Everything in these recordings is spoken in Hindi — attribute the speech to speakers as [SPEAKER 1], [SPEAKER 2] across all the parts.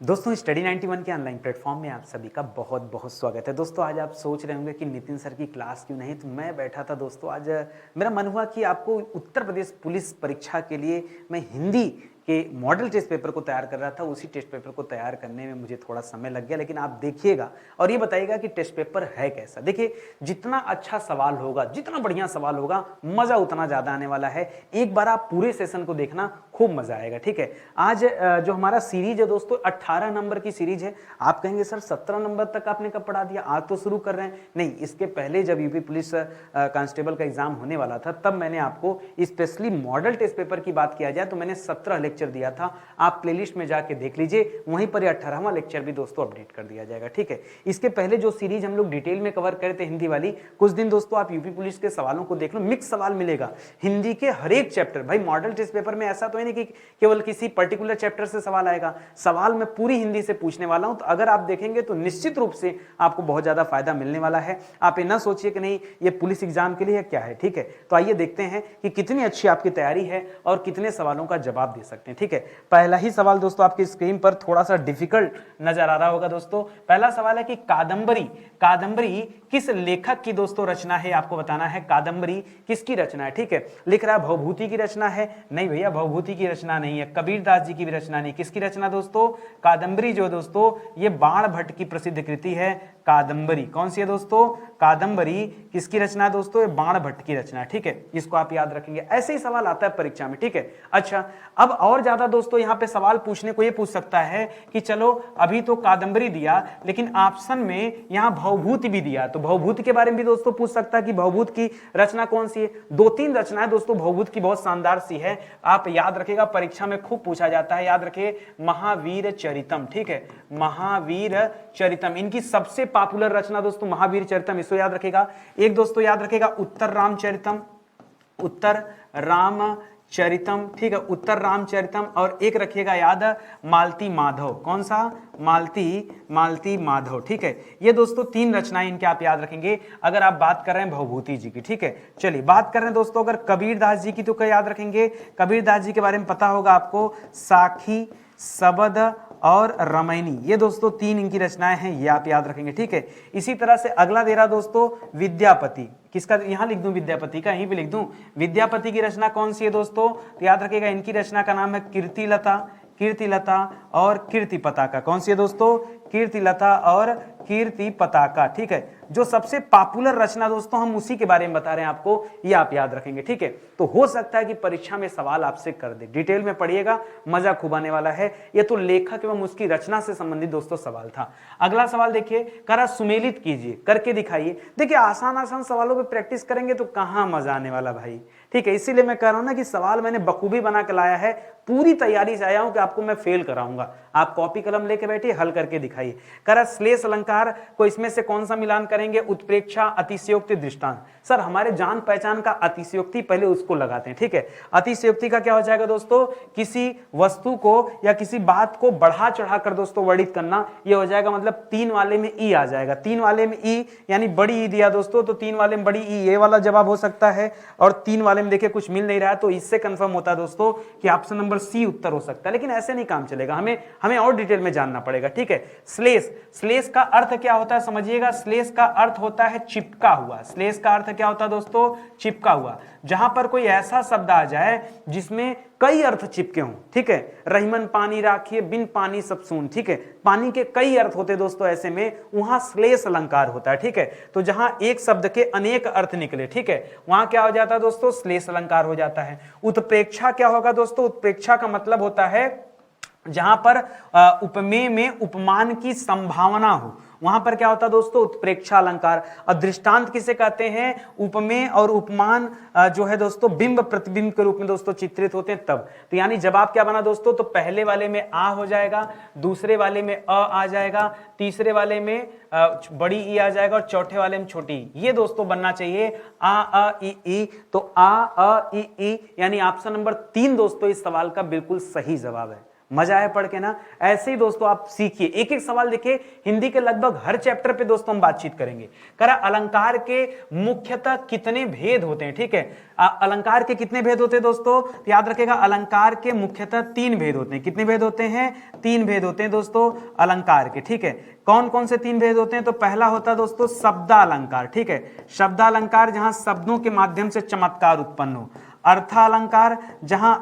[SPEAKER 1] दोस्तों स्टडी 91 के ऑनलाइन प्लेटफॉर्म में आप सभी का बहुत बहुत स्वागत है। दोस्तों आज आप सोच रहे होंगे कि नितिन सर की क्लास क्यों नहीं, तो मैं बैठा था दोस्तों। आज मेरा मन हुआ कि आपको उत्तर प्रदेश पुलिस परीक्षा के लिए मैं हिंदी के मॉडल टेस्ट पेपर को तैयार कर रहा था। उसी टेस्ट पेपर को तैयार करने में मुझे थोड़ा समय लग गया, लेकिन आप देखिएगा और ये बताइएगा कि टेस्ट पेपर है कैसा। देखिए जितना अच्छा सवाल होगा, जितना बढ़िया सवाल होगा, मज़ा उतना ज़्यादा आने वाला है। एक बार आप पूरे सेशन को देखना, खूब मज़ा आएगा। ठीक है, आज जो हमारा सीरीज है दोस्तों 18 नंबर की सीरीज है। आप कहेंगे सर 17 नंबर तक आपने कब पढ़ा दिया, आज तो शुरू कर रहे हैं। नहीं, इसके पहले जब यूपी पुलिस कांस्टेबल का एग्जाम होने वाला था तब मैंने आपको स्पेशली मॉडल टेस्ट पेपर की बात किया जाए तो मैंने 17 लेक्चर दिया था। आप प्लेलिस्ट में जाके देख लीजिए, वहीं पर 18वां लेक्चर भी दोस्तों अपडेट कर दिया जाएगा। ठीक है, इसके पहले जो सीरीज हम लोग डिटेल में कवर करे थे हिंदी वाली, कुछ दिन दोस्तों आप यूपी पुलिस के सवालों को देख लो, मिक्स सवाल मिलेगा हिंदी के हर एक चैप्टर। भाई मॉडल टेस्ट पेपर में ऐसा तो है नहीं कि केवल किसी पर्टिकुलर चैप्टर से सवाल आएगा, सवाल मैं पूरी हिंदी से पूछने वाला हूं। तो अगर आप देखेंगे तो निश्चित रूप से आपको बहुत ज्यादा फायदा मिलने वाला है। आप ये ना सोचिए कि नहीं ये पुलिस एग्जाम के लिए क्या है। ठीक है, तो आइए देखते हैं कि कितनी अच्छी आपकी तैयारी है और कितने सवालों का जवाब दे सकते हैं। ठीक है, पहला ही सवाल दोस्तों आपकी स्क्रीन पर थोड़ा सा डिफिकल्ट नजर आ रहा होगा दोस्तों। पहला सवाल है कि कादंबरी किस लेखक की दोस्तों रचना है, आपको बताना है कादंबरी किसकी रचना है। ठीक है, लिख रहा है भवभूति की रचना है। नहीं भैया, भवभूति की रचना नहीं है, कबीरदास जी की भी रचना नहीं। किसकी रचना दोस्तों? कादंबरी जो दोस्तों ये बाण भट्ट की प्रसिद्ध कृति है कादंबरी। कौन सी है दोस्तों? कादंबरी किसकी रचना है दोस्तों? ये बाण भट्ट की रचना है। ठीक है, इसको आप याद रखेंगे, ऐसे ही सवाल आता है परीक्षा में। ठीक है, अच्छा अब और ज्यादा दोस्तों यहाँ पे सवाल पूछने को ये पूछ सकता है कि चलो अभी तो कादंबरी दिया, लेकिन ऑप्शन में यहाँ भवभूति भी दिया, तो भवभूति के बारे में भी दोस्तों पूछ सकता है कि भवभूति की रचना कौन सी है। 2-3 रचनाएं दोस्तों भवभूति की बहुत शानदार सी है, आप याद रखेगा, परीक्षा में खूब पूछा जाता है। याद रखिए महावीर चरितम। ठीक है, महावीर चरितम इनकी सबसे पॉपुलर रचना दोस्तों महावीर चरितम, इसको याद रखेगा। एक दोस्तों याद रखेगा उत्तर रामचरितम, उत्तर रामचरितम। ठीक है, उत्तर रामचरितम। और एक रखिएगा याद मालती माधव। कौन सा? मालती माधव। ठीक है, ये दोस्तों 3 रचनाएं इनके आप याद रखेंगे अगर आप बात कर रहे हैं भवभूति जी की। ठीक है, चलिए बात कर रहे हैं दोस्तों अगर कबीरदास जी की, तो क्या याद रखेंगे? कबीरदास जी के बारे में पता होगा आपको, साखी, सबद और रामायणी, ये दोस्तों 3 इनकी रचनाएं हैं, ये आप याद रखेंगे। ठीक है, इसी तरह से अगला दे रहा दोस्तों विद्यापति। किसका? यहां लिख दूं विद्यापति का, यहीं पे लिख दूं विद्यापति की रचना कौन सी है दोस्तों? तो याद रखिएगा इनकी रचना का नाम है कीर्तिलता और कीर्ति पताका। कौन सी है दोस्तों? कीर्तिलता और कीर्ति पताका। ठीक है, जो सबसे पॉपुलर रचना दोस्तों हम उसी के बारे में बता रहे हैं आपको, ये आप याद रखेंगे। ठीक है, तो हो सकता है कि परीक्षा में सवाल आपसे कर दे, डिटेल में पढ़िएगा, मजा खूब आने वाला है। ये तो लेखक एवं उसकी रचना से संबंधित दोस्तों सवाल था। अगला सवाल देखिए, करा सुमेलित कीजिए, करके दिखाइए। देखिए आसान सवालों पे प्रैक्टिस करेंगे तो कहां मजा आने वाला भाई। ठीक है, इसीलिए मैं कह रहा हूं ना कि सवाल मैंने बखूबी बना के लाया है, पूरी तैयारी से आया हूं कि आपको मैं फेल कराऊंगा। आप कॉपी कलम लेके बैठिए, हल करके दिखाइए। करा श्लेष अलंकार को इसमें से कौन सा मिलान करेंगे? उत्प्रेक्षा, अतिशयोक्ति, दृष्टांत। सर हमारे जान पहचान का अतिशयोक्ति पहले उसको लगाते हैं। ठीक है, अतिशयोक्ति का क्या हो जाएगा दोस्तों? किसी वस्तु को या किसी बात को बढ़ा चढ़ा कर दोस्तों वर्णित करना, ये हो जाएगा, मतलब 3 वाले में ई आ जाएगा। 3 वाले में ई यानी बड़ी ई दिया दोस्तों, तो 3 वाले में बड़ी ई, ये वाला जवाब हो सकता है। और 3 वाले में देखिए कुछ मिल नहीं रहा है, तो इससे कंफर्म होता है दोस्तों कि ऑप्शन नंबर सी उत्तर हो सकता है। लेकिन ऐसे नहीं काम चलेगा, हमें और डिटेल में जानना पड़ेगा। ठीक है, श्लेष का अर्थ क्या होता है समझिएगा। श्लेष का अर्थ होता है चिपका हुआ। श्लेष का अर्थ क्या होता है दोस्तों? चिपका हुआ। जहां पर कोई ऐसा शब्द आ जाए जिसमें कई अर्थ चिपके हों। ठीक है, रहीमन पानी राखिए, बिन पानी सब सून। ठीक है, पानी के कई अर्थ होते दोस्तों, ऐसे में वहां श्लेष अलंकार होता है। ठीक है, तो जहां एक शब्द के अनेक अर्थ निकले, ठीक है, वहां क्या हो जाता है दोस्तों? श्लेष अलंकार हो जाता है। उत्प्रेक्षा क्या होगा दोस्तों? उत्प्रेक्षा का मतलब होता है जहां पर उपमेय में उपमान की संभावना हो, वहां पर क्या होता है दोस्तों? उत्प्रेक्षा अलंकार। और दृष्टांत किसे कहते हैं? उपमेय और उपमान जो है दोस्तों बिंब प्रतिबिंब के रूप में दोस्तों चित्रित होते हैं तब। तो यानी जवाब क्या बना दोस्तों? तो पहले वाले में आ हो जाएगा, दूसरे वाले में अ आ जाएगा, तीसरे वाले में बड़ी ई आ जाएगा और चौथे वाले में छोटी। ये दोस्तों बनना चाहिए आ अ ई। तो आ अ ई यानी ऑप्शन नंबर 3 दोस्तों इस सवाल का बिल्कुल सही जवाब है। मजा आया पढ़ के ना? ऐसे ही दोस्तों आप सीखिए, एक एक सवाल देखिए, हिंदी के लगभग हर चैप्टर पे दोस्तों हम बातचीत करेंगे। करा अलंकार के मुख्यतः कितने भेद होते हैं, ठीक है? अलंकार के कितने भेद होते हैं दोस्तों? तो याद रखिएगा, अलंकार के मुख्यतः 3 भेद होते हैं। कितने भेद होते हैं? 3 भेद होते हैं दोस्तों अलंकार के, ठीक है? कौन कौन से 3 भेद होते हैं? तो पहला होता है दोस्तों शब्दालंकार, ठीक है? शब्दालंकार जहां शब्दों के माध्यम से चमत्कार उत्पन्न हो। अर्थालंकार जहां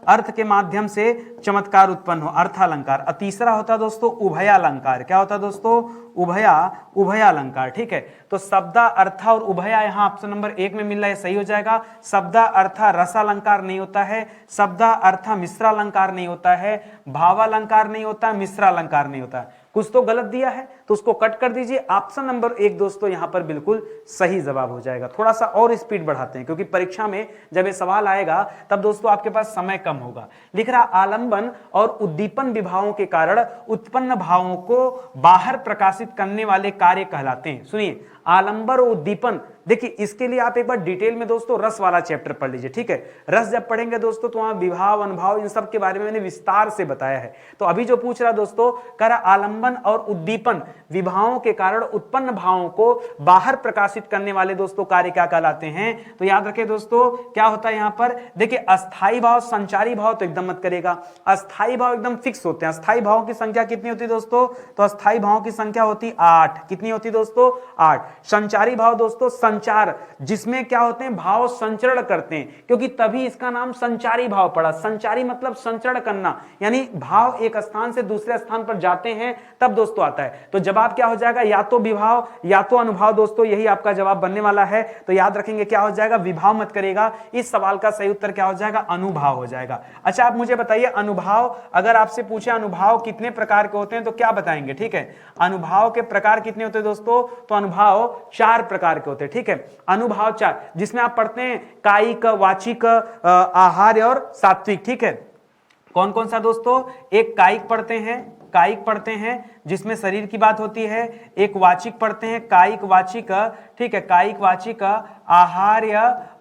[SPEAKER 1] अर्थ के माध्यम से चमत्कार उत्पन्न हो, अर्थालंकार। और तीसरा होता है दोस्तों उभयालंकार। क्या होता है दोस्तों? उभयालंकार, ठीक है? तो शब्दा अर्था और उभया यहां ऑप्शन नंबर 1 में मिल रहा है, सही हो जाएगा। शब्दा अर्था रसालंकार नहीं होता है, शब्दा अर्था मिश्रालंकार नहीं होता है, भावालंकार नहीं होता है, मिश्रालंकार नहीं होता है। कुछ तो गलत दिया है तो उसको कट कर दीजिए। ऑप्शन नंबर 1 दोस्तों यहां पर बिल्कुल सही जवाब हो जाएगा। थोड़ा सा और स्पीड बढ़ाते हैं क्योंकि परीक्षा में जब ये सवाल आएगा तब दोस्तों आपके पास समय कम होगा। लिख रहा आलंबन और उद्दीपन विभावों के कारण उत्पन्न भावों को बाहर प्रकाशित करने वाले कार्य कहलाते हैं। सुनिए, आलंबन और उद्दीपन, देखिए इसके लिए आप एक बार डिटेल में दोस्तों रस वाला चैप्टर पढ़ लीजिए, ठीक है? रस जब पढ़ेंगे दोस्तों तो वहां विभाव अनुभाव इन सब के बारे में मैंने विस्तार से बताया है। तो अभी जो पूछ रहा दोस्तों, कर आलंबन और उद्दीपन विभावों के कारण उत्पन्न भावों को बाहर प्रकाशित करने वाले दोस्तों कार्य क्या कहलाते हैं? तो याद रखें दोस्तों, क्या होता है यहां पर? देखिए अस्थाई भाव, संचारी भाव तो एकदम मत करेगा। अस्थाई भाव एकदम फिक्स होते हैं। अस्थाई भावों की संख्या कितनी होती है दोस्तों? तो अस्थाई भावों की संख्या होती 8। कितनी होती दोस्तों? 8। संचारी भाव दोस्तों संचार, जिसमें क्या होते हैं? भाव संचरण करते हैं, क्योंकि तभी इसका नाम संचारी भाव पड़ा। संचारी मतलब संचरण करना, यानी भाव एक स्थान से दूसरे स्थान पर जाते हैं तब दोस्तों आता है। तो जवाब क्या हो जाएगा? या तो विभाव या तो अनुभाव दोस्तों, यही आपका जवाब बनने वाला है। तो याद रखेंगे क्या हो जाएगा? विभाव मत करेगा। इस सवाल का सही उत्तर क्या हो जाएगा? अनुभाव हो जाएगा। अच्छा आप मुझे बताइए, अनुभाव अगर आपसे पूछे अनुभाव कितने प्रकार के होते हैं तो क्या बताएंगे? ठीक है, अनुभाव के प्रकार कितने होते हैं दोस्तों? तो अनुभाव 4 प्रकार के होते हैं, ठीक है? अनुभाव 4, जिसमें आप पढ़ते हैं कायिक, वाचिक, आहार्य और सात्विक, ठीक है? कौन कौन सा दोस्तों? एक कायिक पढ़ते हैं जिसमें शरीर की बात होती है। एक वाचिक पढ़ते हैं, कायिक वाचिक, ठीक है? कायिक वाचिक,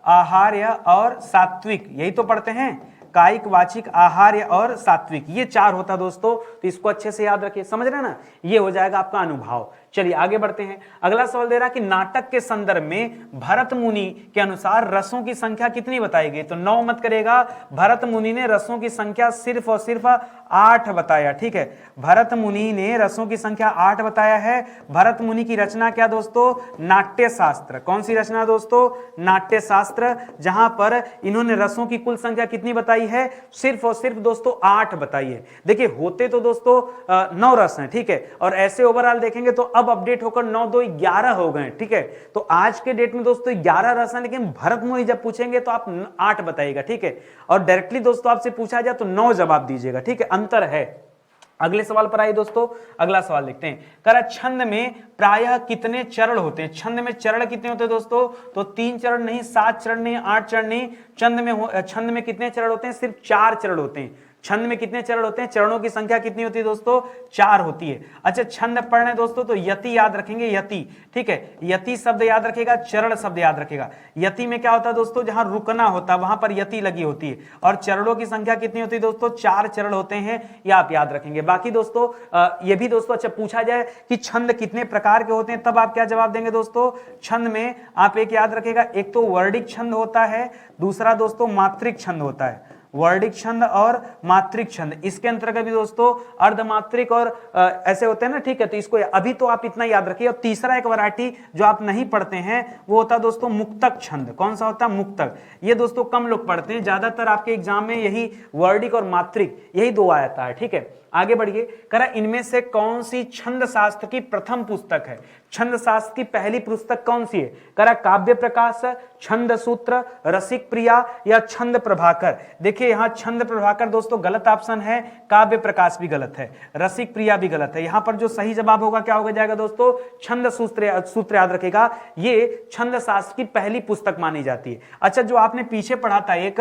[SPEAKER 1] आहार्य और सात्विक, यही तो पढ़ते हैं। कायिक, वाचिक, आहार्य और सात्विक, ये 4 होता दोस्तों। तो इसको अच्छे से याद रखिए, समझ रहे हैं ना? ये हो जाएगा आपका अनुभाव। चलिए आगे बढ़ते हैं। अगला सवाल दे रहा कि नाटक के संदर्भ में भरत मुनि के अनुसार रसों की संख्या कितनी बताई गई? तो 9 मत करेगा। भरत मुनि ने रसों की संख्या सिर्फ और सिर्फ 8 बताया, ठीक है? भरत मुनि ने रसों की संख्या 8 बताया है। भरत मुनि की रचना क्या दोस्तों? नाट्य शास्त्र। कौन सी रचना दोस्तों? नाट्य शास्त्र, जहां पर इन्होंने रसों की कुल संख्या कितनी बताई है? सिर्फ और सिर्फ दोस्तों 8 बताई है। देखिए होते तो दोस्तों 9 रस हैं, ठीक है? और ऐसे ओवरऑल देखेंगे तो अब अपडेट होकर 9 2 11 हो गए, ठीक है? तो आज के डेट में दोस्तों 11 रस हैं, लेकिन भरत मुनि जब पूछेंगे तो आप 8 बताइएगा, ठीक है? और डायरेक्टली दोस्तों आपसे पूछा जाए तो 9 जवाब दीजिएगा, ठीक है? अंतर है। अगले सवाल पर आइए दोस्तों। अगला सवाल देखते हैं। करा छंद में प्रायः कितने चरण होते हैं? छंद में चरण कितने होते हैं दोस्तों? तो 3 चरण नहीं, 7 चरण नहीं, 8 चरण नहीं। छंद में कितने चरण होते हैं? सिर्फ 4 चरण होते हैं। छंद में कितने चरण होते हैं? चरणों की संख्या कितनी होती है दोस्तों? 4 होती है। अच्छा छंद पढ़ रहे दोस्तों तो यति याद रखेंगे, यति, ठीक है? यति शब्द याद रखेगा, चरण शब्द याद रखेगा। यति में क्या होता है दोस्तों? जहां रुकना होता है वहां पर यति लगी होती है। और चरणों की संख्या कितनी होती है दोस्तों? 4 चरण होते हैं, यह आप याद रखेंगे। बाकी दोस्तों ये भी दोस्तों अच्छा पूछा जाए कि छंद कितने प्रकार के होते हैं तब आप क्या जवाब देंगे दोस्तों? छंद में आप एक याद रखेगा, एक तो वर्णिक छंद होता है, दूसरा दोस्तों मात्रिक छंद होता है। वर्णिक छंद और मात्रिक छंद, इसके अंतर्गत भी दोस्तों अर्धमात्रिक और ऐसे होते हैं ना, ठीक है? तो इसको अभी तो आप इतना याद रखिए। और तीसरा एक वैरायटी जो आप नहीं पढ़ते हैं वो होता है दोस्तों मुक्तक छंद। कौन सा होता है? मुक्तक। ये दोस्तों कम लोग पढ़ते हैं, ज्यादातर आपके एग्जाम में यही वर्णिक और मात्रिक यही 2 आता है, ठीक है? आगे बढ़िए। करा इनमें से कौन सी छंद शास्त्र की प्रथम पुस्तक है? छंद शास्त्र की पहली पुस्तक कौन सी है? करा काव्य प्रकाश, छंद सूत्र, रसिक प्रिया या छंद प्रभाकर? देखिए यहां छंद प्रभाकर दोस्तों गलत ऑप्शन है, काव्य प्रकाश भी गलत है, रसिक प्रिया भी गलत है। यहां पर जो सही जवाब होगा क्या होगा जाएगा दोस्तों? छंद सूत्र याद रखेगा। ये छंद शास्त्र की पहली पुस्तक मानी जाती है। अच्छा जो आपने पीछे पढ़ा था एक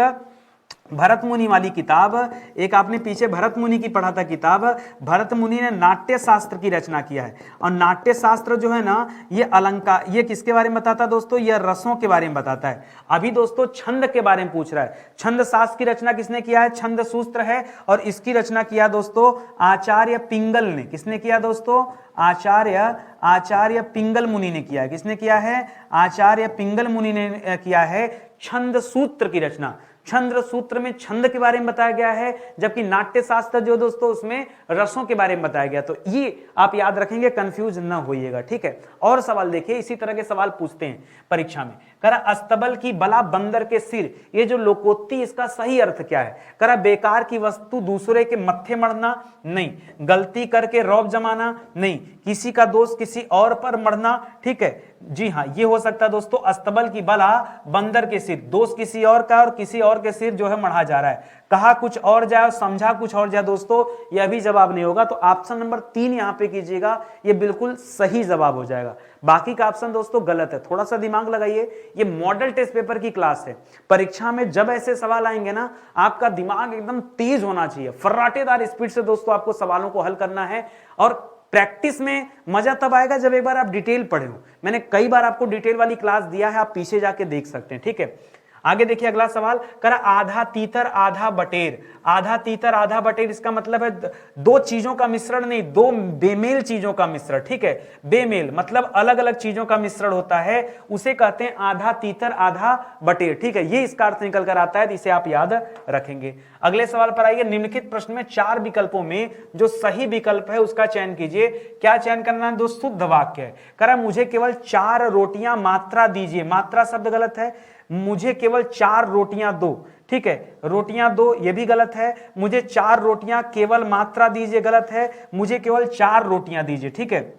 [SPEAKER 1] भरत मुनि वाली किताब, एक आपने पीछे भरत मुनि की पढ़ा था किताब, भरत मुनि ने नाट्य शास्त्र की रचना किया है। और नाट्य शास्त्र जो है ना, ये अलंकार, ये किसके बारे में बताता है दोस्तों, ये रसों के बारे में बताता है। अभी दोस्तों छंद के बारे में पूछ रहा है। छंद शास्त्र की रचना किसने किया है, छंद सूत्र है, और इसकी रचना किया दोस्तों आचार्य पिंगल ने। किसने किया दोस्तों, आचार्य पिंगल मुनि ने किया है। किसने किया है, आचार्य पिंगल मुनि ने किया है छंद सूत्र की रचना। छंद सूत्र में छंद के बारे में बताया गया है, जबकि नाट्य शास्त्र जो दोस्तों उसमें रसों के बारे में बताया गया। तो ये आप याद रखेंगे, कंफ्यूज ना होइएगा, ठीक है। और सवाल देखिए, इसी तरह के सवाल पूछते हैं परीक्षा में। करा अस्तबल की बला बंदर के सिर, ये जो लोकोक्ति, इसका सही अर्थ क्या है। करा बेकार की वस्तु दूसरे के मत्थे मढ़ना, नहीं। गलती करके रौब जमाना, नहीं। किसी का दोष किसी और पर मढ़ना, ठीक है, जी हाँ, ये हो सकता है दोस्तों अस्तबल की बला बंदर के सिर, दोष किसी और का और किसी और के सिर जो है मढ़ा जा रहा है। कहा कुछ और जाए, समझा कुछ और जाए दोस्तों, यह भी जवाब नहीं होगा। तो ऑप्शन नंबर 3 यहां पे कीजिएगा, ये बिल्कुल सही जवाब हो जाएगा। बाकी का ऑप्शन दोस्तों गलत है। थोड़ा सा दिमाग लगाइए, ये मॉडल टेस्ट पेपर की क्लास है। परीक्षा में जब ऐसे सवाल आएंगे ना, आपका दिमाग एकदम तेज होना चाहिए, फर्राटेदार स्पीड से दोस्तों आपको सवालों को हल करना है। और प्रैक्टिस में मजा तब आएगा जब एक बार आप डिटेल पढ़े हो। मैंने कई बार आपको डिटेल वाली क्लास दिया है, आप पीछे जाके देख सकते हैं, ठीक है। आगे देखिए अगला सवाल, करा आधा तीतर आधा बटेर। आधा तीतर आधा बटेर, इसका मतलब है दो चीजों का मिश्रण नहीं, दो बेमेल चीजों का मिश्रण, ठीक है। बेमेल मतलब अलग अलग चीजों का मिश्रण होता है, उसे कहते हैं आधा तीतर आधा बटेर, ठीक है। ये इसका अर्थ निकल कर आता है, तो इसे आप याद रखेंगे। अगले सवाल पर आइए। निम्नलिखित प्रश्न में 4 विकल्पों में जो सही विकल्प है उसका चयन कीजिए। क्या चयन करना है दोस्त, शुद्ध वाक्य है। करा मुझे केवल 4 रोटियां मात्रा दीजिए, मात्रा शब्द गलत है। मुझे केवल 4 रोटियां दो, ठीक है, रोटियां दो, ये भी गलत है। मुझे 4 रोटियां केवल मात्रा दीजिए, गलत है। मुझे केवल 4 रोटियां दीजिए, ठीक है।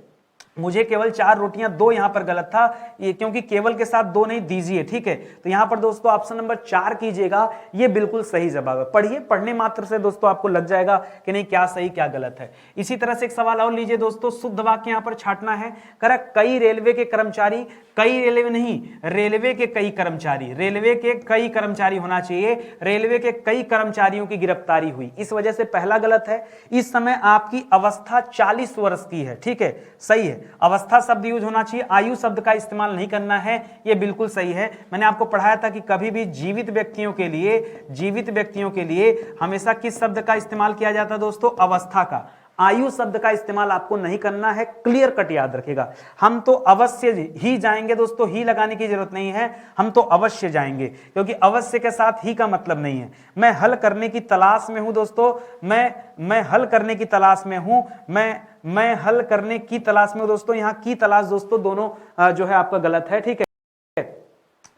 [SPEAKER 1] मुझे केवल 4 रोटियां दो, यहां पर गलत था, ये क्योंकि केवल के साथ दो नहीं, दीजिए, ठीक है। तो यहां पर दोस्तों ऑप्शन नंबर 4 कीजिएगा, ये बिल्कुल सही जवाब है। पढ़िए, पढ़ने मात्र से दोस्तों आपको लग जाएगा कि नहीं क्या सही क्या गलत है। इसी तरह से एक सवाल और लीजिए दोस्तों, शुद्ध वाक्य यहां पर छाटना है। करा कई रेलवे के कर्मचारी, कई रेलवे नहीं, रेलवे के कई कर्मचारी, रेलवे के कई कर्मचारी होना चाहिए, रेलवे के कई कर्मचारियों की गिरफ्तारी हुई, इस वजह से पहला गलत है। इस समय आपकी अवस्था 40 वर्ष की है, ठीक है, सही है। अवस्था शब्द यूज होना चाहिए, आयु शब्द का इस्तेमाल नहीं करना है, यह बिल्कुल सही है। मैंने आपको पढ़ाया था कि कभी भी जीवित व्यक्तियों के लिए हमेशा किस शब्द का इस्तेमाल किया जाता है दोस्तों, अवस्था का। आयु शब्द का इस्तेमाल आपको नहीं करना है, क्लियर कट याद रखेगा। हम तो अवश्य ही जाएंगे दोस्तों, ही लगाने की जरूरत नहीं है, हम तो अवश्य जाएंगे, क्योंकि अवश्य के साथ ही का मतलब नहीं है। मैं हल करने की तलाश में हूं दोस्तों, मैं हल करने की तलाश में हूं, मैं हल करने की तलाश में हूं दोस्तों। यहां की तलाश दोस्तों दोनों जो है आपका गलत है, ठीक है,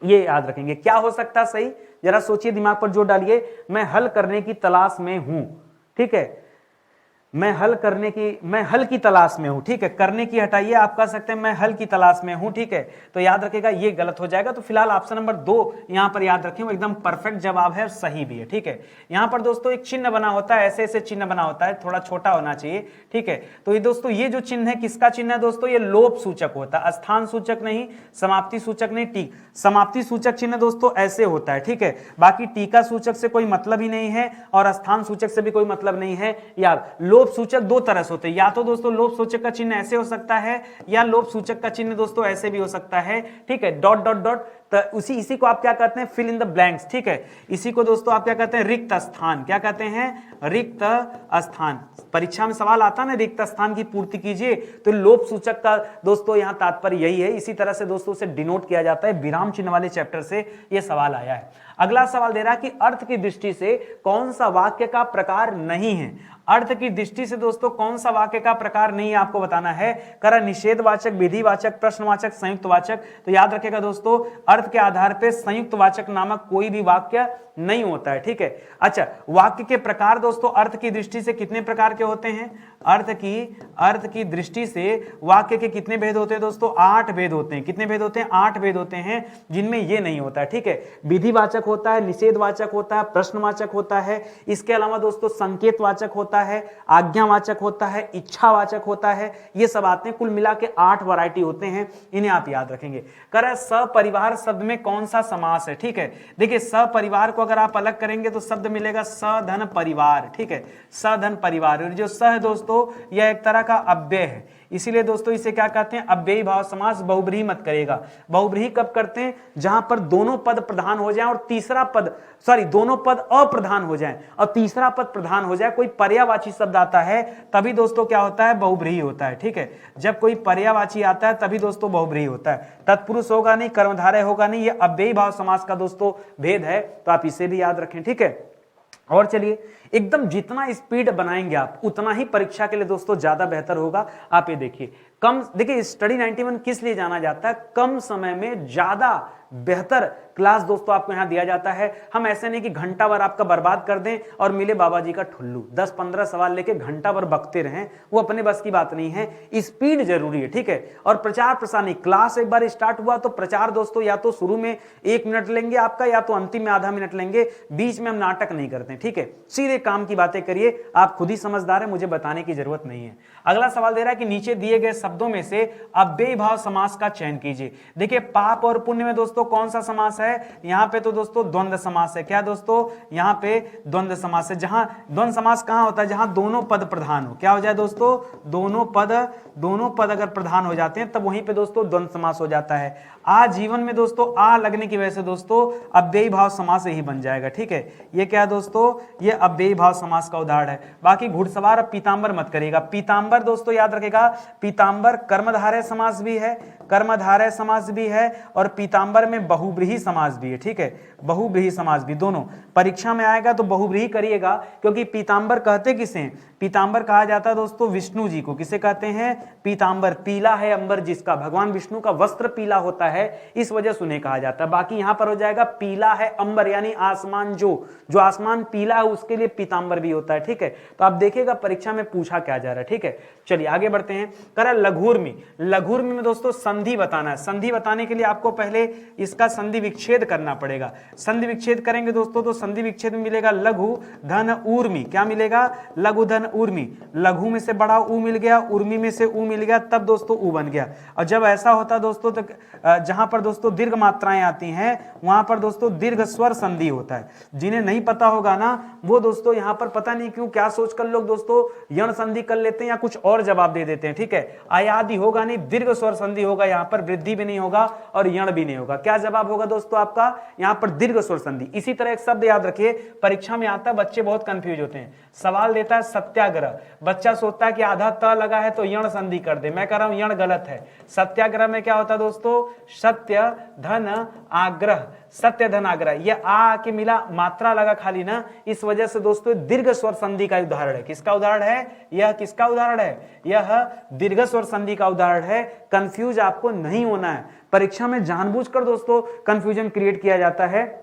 [SPEAKER 1] ये याद रखेंगे। क्या हो सकता है सही, जरा सोचिए, दिमाग पर जोर डालिए। मैं हल करने की तलाश में हूं, ठीक है, मैं हल की तलाश में हूं, ठीक है। करने की हटाइए, आप कह सकते हैं मैं हल की तलाश में हूं, ठीक है। तो याद रखेगा ये गलत हो जाएगा। तो फिलहाल ऑप्शन नंबर 2 यहां पर याद रखें, वो एकदम परफेक्ट जवाब है, सही भी है, ठीक है। यहां पर दोस्तों एक चिन्ह बना होता है, ऐसे ऐसे चिन्ह बना होता है, थोड़ा छोटा होना चाहिए, ठीक है। तो ये दोस्तों ये जो चिन्ह है, किसका चिन्ह है दोस्तों, ये लोप सूचक होता है, स्थान सूचक नहीं, समाप्ति सूचक नहीं। समाप्ति सूचक चिन्ह दोस्तों ऐसे होता है, ठीक है। बाकी टीका सूचक से कोई मतलब ही नहीं है और स्थान सूचक से भी कोई मतलब नहीं है। यार लोप सूचक 2 तरह से होते हैं, या तो दोस्तों लोप सूचक का चिन्ह ऐसे हो सकता है, या लोप सूचक का चिन्ह दोस्तों ऐसे भी हो सकता है, ठीक है, डॉट डॉट डॉट। तो इसी को आप क्या कहते हैं, फिल इन द ब्लैंक्स, ठीक है। इसी को दोस्तों आप क्या कहते हैं, रिक्त स्थान। क्या कहते हैं, रिक्त स्थान। परीक्षा में सवाल आता है ना, रिक्त स्थान की पूर्ति कीजिए, तो लोप सूचक का दोस्तों यहां तात्पर्य यही है। इसी तरह से दोस्तों से डिनोट किया जाता है, विराम चिन्ह वाले चैप्टर से यह सवाल आया है। अगला सवाल दे रहा है कि अर्थ की दृष्टि से कौन सा वाक्य का प्रकार नहीं है। अर्थ की दृष्टि से दोस्तों कौन सा वाक्य का प्रकार नहीं है आपको बताना है। करा निषेधवाचक, विधिवाचक, प्रश्नवाचक, संयुक्तवाचक। तो याद रखेगा दोस्तों, अर्थ के आधार पर संयुक्तवाचक नामक कोई भी वाक्य नहीं होता है, ठीक है। अच्छा, वाक्य के प्रकार दोस्तों अर्थ की दृष्टि से कितने प्रकार के होते हैं, अर्थ की दृष्टि से वाक्य के कितने भेद होते हैं दोस्तों? 8 भेद होते हैं। कितने भेद होते हैं? 8 भेद होते हैं, जिनमें ये नहीं होता है, ठीक है। विधिवाचक होता है, निषेधवाचक होता है, प्रश्नवाचक होता है, इसके अलावा दोस्तों संकेतवाचक होता है, आज्ञावाचक होता है, इच्छावाचक होता है, ये सब आते हैं। कुल मिला के 8 वैरायटी होते हैं, इन्हें आप याद रखेंगे। कर सपरिवार शब्द में कौन सा समास है? ठीक है, देखिए सपरिवार को अगर आप अलग करेंगे तो शब्द मिलेगा सधन परिवार, ठीक है, सधन परिवार। और जो स है दोस्तों यह एक तरह का अव्यय है, इसीलिए दोस्तों इसे क्या कहते हैं? अव्ययी भाव समास। बहुब्रीहि मत करेगा। बहुब्रीहि कब करते हैं? जहां पर दोनों पद प्रधान हो जाएं और तीसरा पद दोनों पद अप्रधान हो जाएं और तीसरा पद प्रधान हो जाए, कोई पर्यायवाची शब्द आता है तभी दोस्तों क्या होता है? बहुब्रीहि होता है, ठीक है। जब कोई पर्यायवाची आता है तभी दोस्तों बहुब्रीहि होता है। तत्पुरुष होगा नहीं, कर्मधारय होगा नहीं, ये अव्ययी भाव समास का दोस्तों भेद है, तो आप इसे भी याद रखें, ठीक है। और चलिए, एकदम जितना स्पीड बनाएंगे आप उतना ही परीक्षा के लिए दोस्तों ज्यादा बेहतर होगा। आप ये देखिए, देखिए स्टडी 91 किस लिए जाना जाता है? कम समय में ज्यादा बेहतर क्लास दोस्तों आपको यहां दिया जाता है। हम ऐसे नहीं कि घंटा भर आपका बर्बाद कर दें और मिले बाबा जी का ठुल्लू, 10-15 सवाल लेके घंटा भर बकते रहें, वो अपने बस की बात नहीं है। स्पीड जरूरी है, ठीक है। और प्रचार प्रसार नहीं, क्लास एक बार स्टार्ट हुआ तो प्रचार दोस्तों या तो शुरू में 1 मिनट लेंगे आपका, या तो अंतिम में आधा मिनट लेंगे, बीच में हम नाटक नहीं करते, ठीक है। सीधे काम की बातें करिए, आप खुद ही समझदार है, मुझे बताने की जरूरत नहीं है। अगला सवाल दे रहा है कि नीचे दिए गए शब्दों में से अव्ययी भाव समास का चयन कीजिए। देखिए पाप और पुण्य में दोस्तों कौन सा समास है? यहां पे तो दोस्तों द्वंद्व समास है। क्या दोस्तों? यहां पे द्वंद्व समास है। जहां द्वंद्व समास कहां होता है? जहां दोनों पद प्रधान हो। क्या हो जाए दोस्तों? दोनों पद अगर प्रधान हो जाते हैं तब वहीं पे दोस्तों द्वंद्व समास हो जाता है। आजीवन में दोस्तों आ लगने की वजह से दोस्तों अव्ययी भाव समास ही बन जाएगा, ठीक है। ये क्या दोस्तों? ये अव्ययी भाव समास का उदाहरण है। बाकी घुड़सवार और पीतांबर मत करिएगा। पीतांबर दोस्तों याद रखेगा, पीतांबर कर्मधारय समास भी है, कर्मधारय समास भी है, और पीतांबर में बहुब्रीहि समास भी है, ठीक है। बहुब्रीहि समास भी, दोनों परीक्षा में आएगा तो बहुब्रीहि करिएगा, क्योंकि पीतांबर कहते किसे हैं? पीतांबर कहा जाता है दोस्तों विष्णु जी को। किसे कहते हैं? पीतांबर। पीला है अंबर जिसका, भगवान विष्णु का वस्त्र पीला होता है, इस वजह से उन्हें कहा जाता है। बाकी यहां पर हो जाएगा पीला है अंबर, यानी आसमान, जो आसमान पीला है उसके लिए पीतांबर भी होता है, ठीक है। तो आप देखिएगा परीक्षा में पूछा क्या जा रहा है, ठीक है। चलिए आगे बढ़ते हैं। करा लघुर्मी। लघुर्मी में दोस्तों संधि बताना है। संधि बताने के लिए आपको पहले इसका संधि विच्छेद करना पड़ेगा। संधि विच्छेद करेंगे दोस्तों तो संधि विच्छेद में मिलेगा लघु धन ऊर्मी। क्या मिलेगा? लघु धन ऊर्मी। लघु में से बड़ा ऊ मिल गया, उर्मी में से ऊ मिल गया, तब दोस्तों ऊ बन गया। और जब ऐसा होता दोस्तों तो जहां पर दोस्तों दीर्घ मात्राएं आती हैं वहां पर दोस्तों दीर्घ स्वर संधि होता है। जिन्हें नहीं पता होगा ना वो दोस्तों यहां पर पता नहीं क्यों क्या सोचकर लोग दोस्तों यण संधि कर लेते हैं या कुछ और जवाब दे देते हैं, ठीक है। आयादि होगा नहीं, दीर्घ स्वर संधि होगा, यहां पर वृद्धि भी नहीं होगा और यण भी नहीं होगा। क्या जवाब होगा दोस्तों आपका? यहां पर दीर्घ स्वर संधि। इसी तरह एक शब्द याद रखिए, परीक्षा में आता है, बच्चे बहुत कंफ्यूज होते हैं। सवाल देता है सत्याग्रह, बच्चा सोचता है कि आधा त लगा है तो यण संधि कर दे। मैं कह रहा हूं यण गलत है। सत्याग्रह में क्या होता है दोस्तों? सत्य धन आग्रह, सत्य धन आग्रह। यह आ के मिला, मात्रा लगा खाली ना, इस वजह से दोस्तों दीर्घ स्वर संधि का उदाहरण है। किसका उदाहरण है? यह किसका उदाहरण है? यह दीर्घ स्वर संधि का उदाहरण है। कंफ्यूज आपको नहीं होना है। परीक्षा में जानबूझकर दोस्तों कंफ्यूजन क्रिएट किया जाता है,